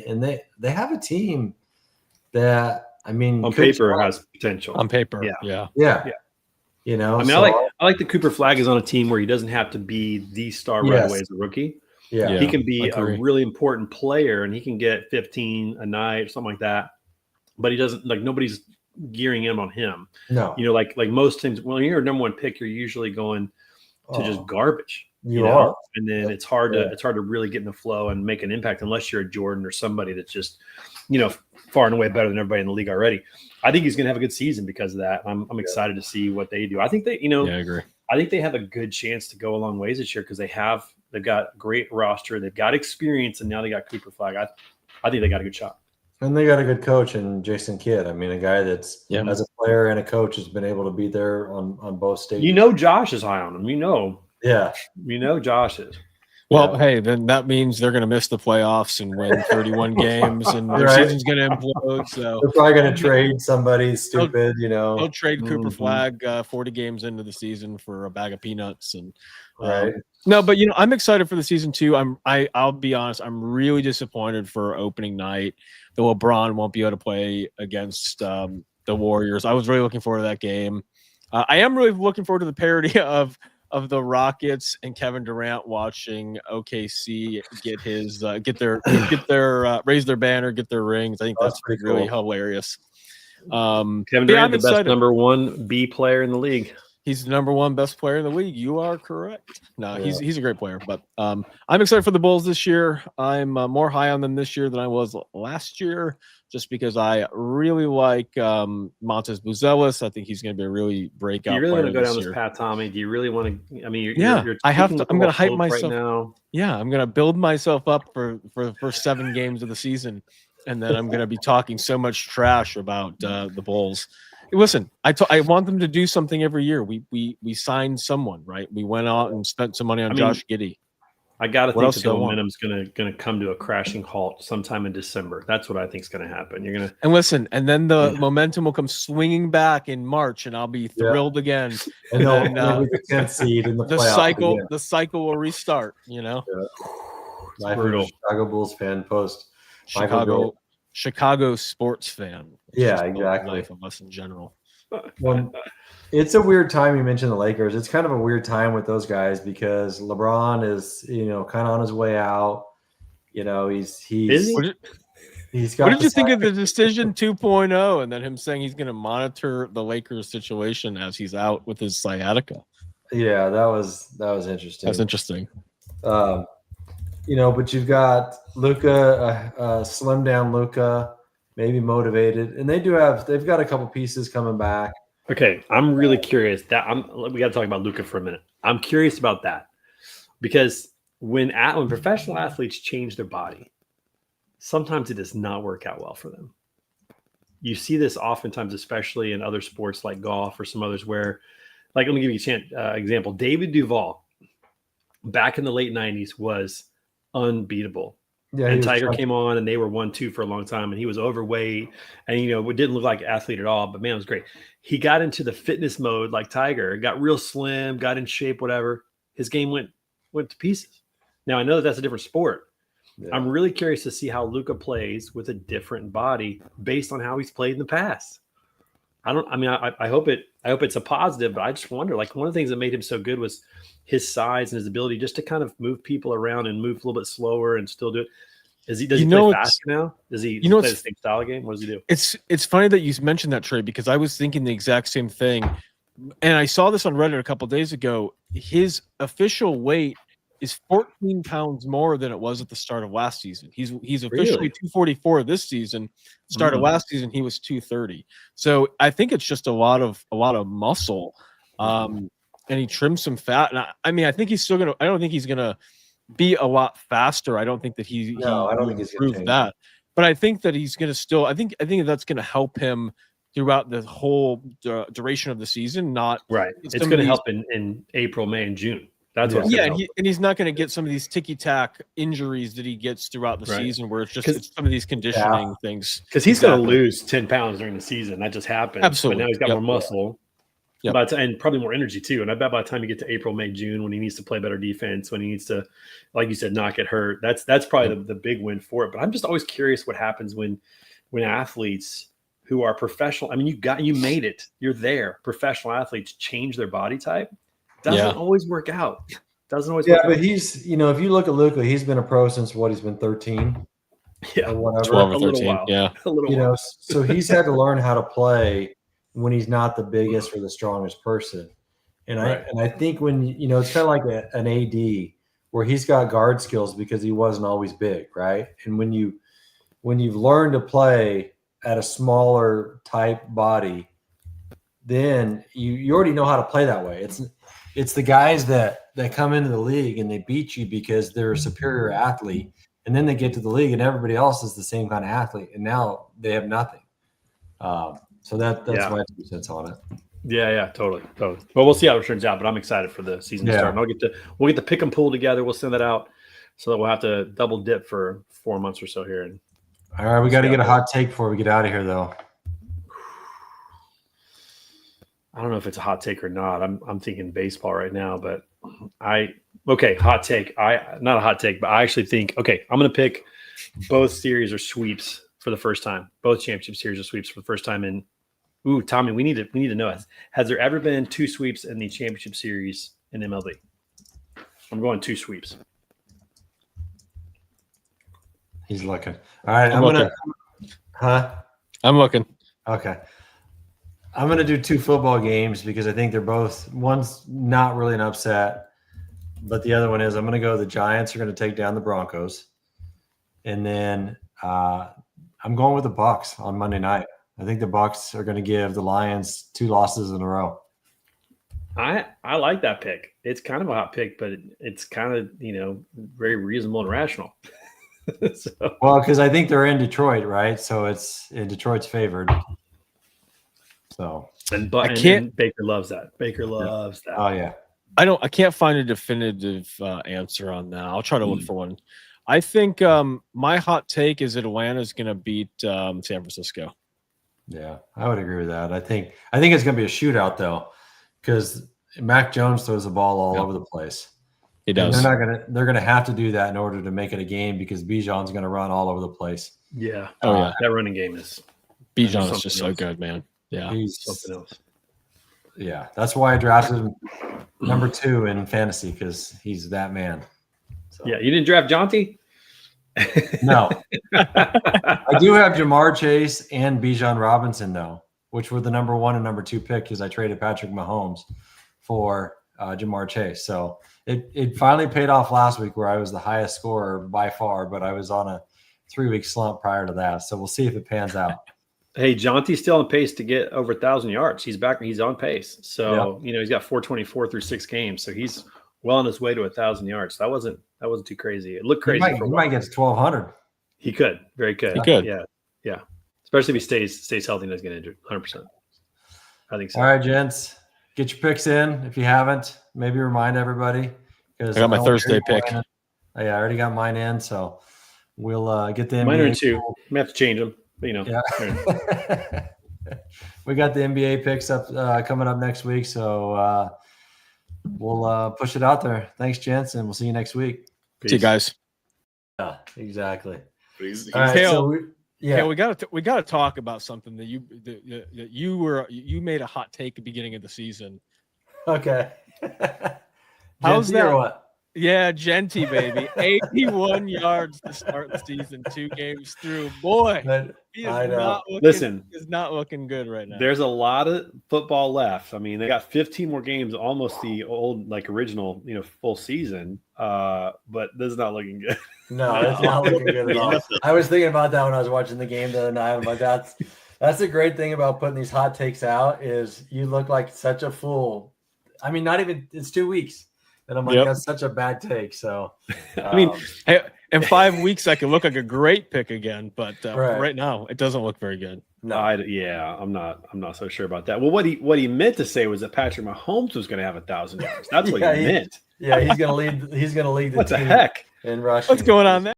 and they have a team that, I mean, on paper has potential. On paper, yeah. I mean, I like that Cooper Flag is on a team where he doesn't have to be the star right away as a rookie. Yeah. He can be a really important player, and he can get 15 a night or something like that. But he doesn't, like, nobody's gearing in on him. No. Like most teams, when you're a number one pick, you're usually going to just garbage. You are. And then it's hard to really get in the flow and make an impact unless you're a Jordan or somebody that's just, far and away better than everybody in the league already. I think he's going to have a good season because of that. I'm excited to see what they do. I think they, I agree. I think they have a good chance to go a long ways this year because they've got a great roster, they've got experience, and now they got Cooper Flag. I think they got a good shot. And they got a good coach in Jason Kidd. I mean, a guy that's as a player and a coach has been able to be there on both stages. Josh is high on him. Yeah. Josh is. Well, hey, then that means they're going to miss the playoffs and win 31 games, and their season's going to implode. So they're probably going to trade somebody stupid, They'll trade Cooper Flag 40 games into the season for a bag of peanuts. And no, but I'm excited for the season too. I'll be honest, I'm really disappointed for opening night that LeBron won't be able to play against the Warriors. I was really looking forward to that game. I am really looking forward to the parody of the Rockets and Kevin Durant watching OKC get their raise their banner, get their rings. I think that's really hilarious. Kevin Durant, the best number one B player in the league. He's the number one best player in the league. You are correct. No, he's a great player. But I'm excited for the Bulls this year. I'm more high on them this year than I was last year, just because I really like Montes Buzelis. I think he's going to be a really breakout. Do you really want to go down this path, Tommy? Do you really want to? I mean, I have to. I'm going to hype myself right now. Yeah, I'm going to build myself up for the first 7 games of the season, and then I'm going to be talking so much trash about the Bulls. Listen, I want them to do something every year. We signed someone, right? We went out and spent some money on Josh Giddey. I got to think that the momentum's going to come to a crashing halt sometime in December. That's what I think is going to happen. You're going to listen, and then the momentum will come swinging back in March, and I'll be thrilled again. And then the 10th seed in the cycle will restart. Life of a Chicago Bulls fan post. Chicago sports fan. Yeah, exactly. Life of us in general. Well, it's a weird time. You mentioned the Lakers. It's kind of a weird time with those guys because LeBron is, kind of on his way out. He's got. What did you think of the decision 2.0 and then him saying he's going to monitor the Lakers situation as he's out with his sciatica? Yeah, that was interesting. That's interesting. But you've got Luka, slim down Luka, maybe motivated, and they've got a couple pieces coming back. Okay, I'm really curious. We got to talk about Luka for a minute. I'm curious about that because when professional athletes change their body, sometimes it does not work out well for them. You see this oftentimes, especially in other sports like golf or some others, where, like, let me give you an example. David Duval, back in the late '90s, was unbeatable. Yeah, and Tiger came on, and they were 1-2 for a long time, and he was overweight, and it didn't look like an athlete at all. But man, it was great. He got into the fitness mode like Tiger, got real slim, got in shape, whatever. His game went to pieces. Now I know that's a different sport. Yeah. I'm really curious to see how Luka plays with a different body based on how he's played in the past. I hope it's a positive, but I just wonder. Like, one of the things that made him so good was his size and his ability just to kind of move people around and move a little bit slower and still do it. Does he play faster now? Does he play the same style of game? What does he do? It's funny that you mentioned that, Trey, because I was thinking the exact same thing. and I saw this on Reddit a couple days ago. His official weight is 14 pounds more than it was at the start of last season. He's officially Really? 244 this season. Start of last season, he was 230. So I think it's just a lot of muscle. And he trimmed some fat. And I mean, I think he's still gonna. I don't think he's gonna be a lot faster. I don't think that he I don't think he's gonna improve change. that. But I think that he's gonna still. I think that's gonna help him throughout the whole duration of the season. Not Right. It's going to help in April, May, and June. That's what. Yeah, and he's not going to get some of these ticky-tack injuries that he gets throughout the season, where it's some of these conditioning things. Because he's going to lose 10 pounds during the season. That just happened. Absolutely. But now he's got more muscle. Yep. And probably more energy too. And I bet by the time you get to April, May, June, when he needs to play better defense, when he needs to, like you said, not get hurt, that's probably the big win for it. But I'm just always curious what happens when athletes who are professional, I mean, you made it. You're there. Professional athletes change their body type. Doesn't always work out. Doesn't always work out. But he's, if you look at Luka, he's been a pro since he's been 13. Yeah. Or whatever. 12 or 13. A little while. Yeah. A little while. So he's had to learn how to play when he's not the biggest or the strongest person. And I think when, it's kind of like an AD where he's got guard skills because he wasn't always big, right? And when you've learned to play at a smaller type body, then you already know how to play that way. It's the guys that come into the league and they beat you because they're a superior athlete, and then they get to the league and everybody else is the same kind of athlete, and now they have nothing. So that's my 2 cents on it. Yeah, totally. Well, we'll see how it turns out, but I'm excited for the season to start. And we'll get the pick and pull together. We'll send that out so that we'll have to double dip for 4 months or so here. All right, we got to get a hot take before we get out of here, though. I don't know if it's a hot take or not. I'm thinking baseball right now, but hot take. Not a hot take, but I actually think I'm going to pick both series or sweeps for the first time. Both championship series or sweeps for the first time in. Ooh, Tommy, we need to know. Has there ever been 2 sweeps in the championship series in MLB? I'm going 2 sweeps. He's looking. All right, I'm looking. Okay. I'm going to do 2 football games because I think one's not really an upset, but the other one is I'm going to go the Giants are going to take down the Broncos. And then I'm going with the Bucs on Monday night. I think the Bucs are going to give the Lions 2 losses in a row. I like that pick. It's kind of a hot pick, but it's kind of, very reasonable and rational. Well, because I think they're in Detroit, right? So Detroit's favored. So and Baker loves that. Baker loves that. Oh yeah. I can't find a definitive answer on that. I'll try to look for one. I think my hot take is that Atlanta's going to beat San Francisco. Yeah, I would agree with that. I think it's going to be a shootout though, because Mac Jones throws the ball all over the place. He does. And they're gonna have to do that in order to make it a game because Bijan's going to run all over the place. Yeah. That running game is Bijan is just so good, man. Yeah, he's something else. Yeah, that's why I drafted him number 2 in fantasy because he's that man. So. Yeah, you didn't draft Jonty? No. I do have Jamar Chase and Bijan Robinson though, which were the number 1 and number 2 pick because I traded Patrick Mahomes for Jamar Chase. So it finally paid off last week where I was the highest scorer by far, but I was on a 3-week slump prior to that. So we'll see if it pans out. Hey, Jonty's still on pace to get over 1,000 yards. He's back. He's on pace. So, he's got 424 through 6 games. So he's well on his way to 1,000 yards. That wasn't too crazy. It looked crazy. He might get to 1,200. He could. Very good. He could. Yeah. Especially if he stays healthy and doesn't get injured. 100%. I think so. All right, gents. Get your picks in. If you haven't, maybe remind everybody. I got my Thursday pick. Yeah, I already got mine in. So we'll get the NBA. Mine are in 2. I have to change them. But, Yeah. We got the NBA picks up coming up next week, so we'll push it out there. Thanks, gents, and we'll see you next week. Peace. See you guys. Yeah, exactly. Please. All right, Kale, we got to talk about something that you made a hot take at the beginning of the season. Okay. How's Gen Z or that? what? Yeah, Genty, baby. 81 yards to start the season, 2 games through. Boy, But he I is know. not looking, Listen, is not looking good right now. there's a lot of football left. I mean, they got 15 more games, almost the old, like original, full season. But this is not looking good. No, it's not looking good at all. I was thinking about that when I was watching the game the other night. I'm like, that's the great thing about putting these hot takes out is you look like such a fool. I mean, not even it's 2 weeks. And I'm like, Yep. that's such a bad take. So I mean, hey, in 5 weeks, I could look like a great pick again, but Right. right now, it doesn't look very good. no. I'm not so sure about that. Well, what he meant to say was that Patrick Mahomes was going to have 1,000 yards. That's what Yeah, he meant. Yeah, he's gonna lead the What the team heck? in rushing. What's going on there?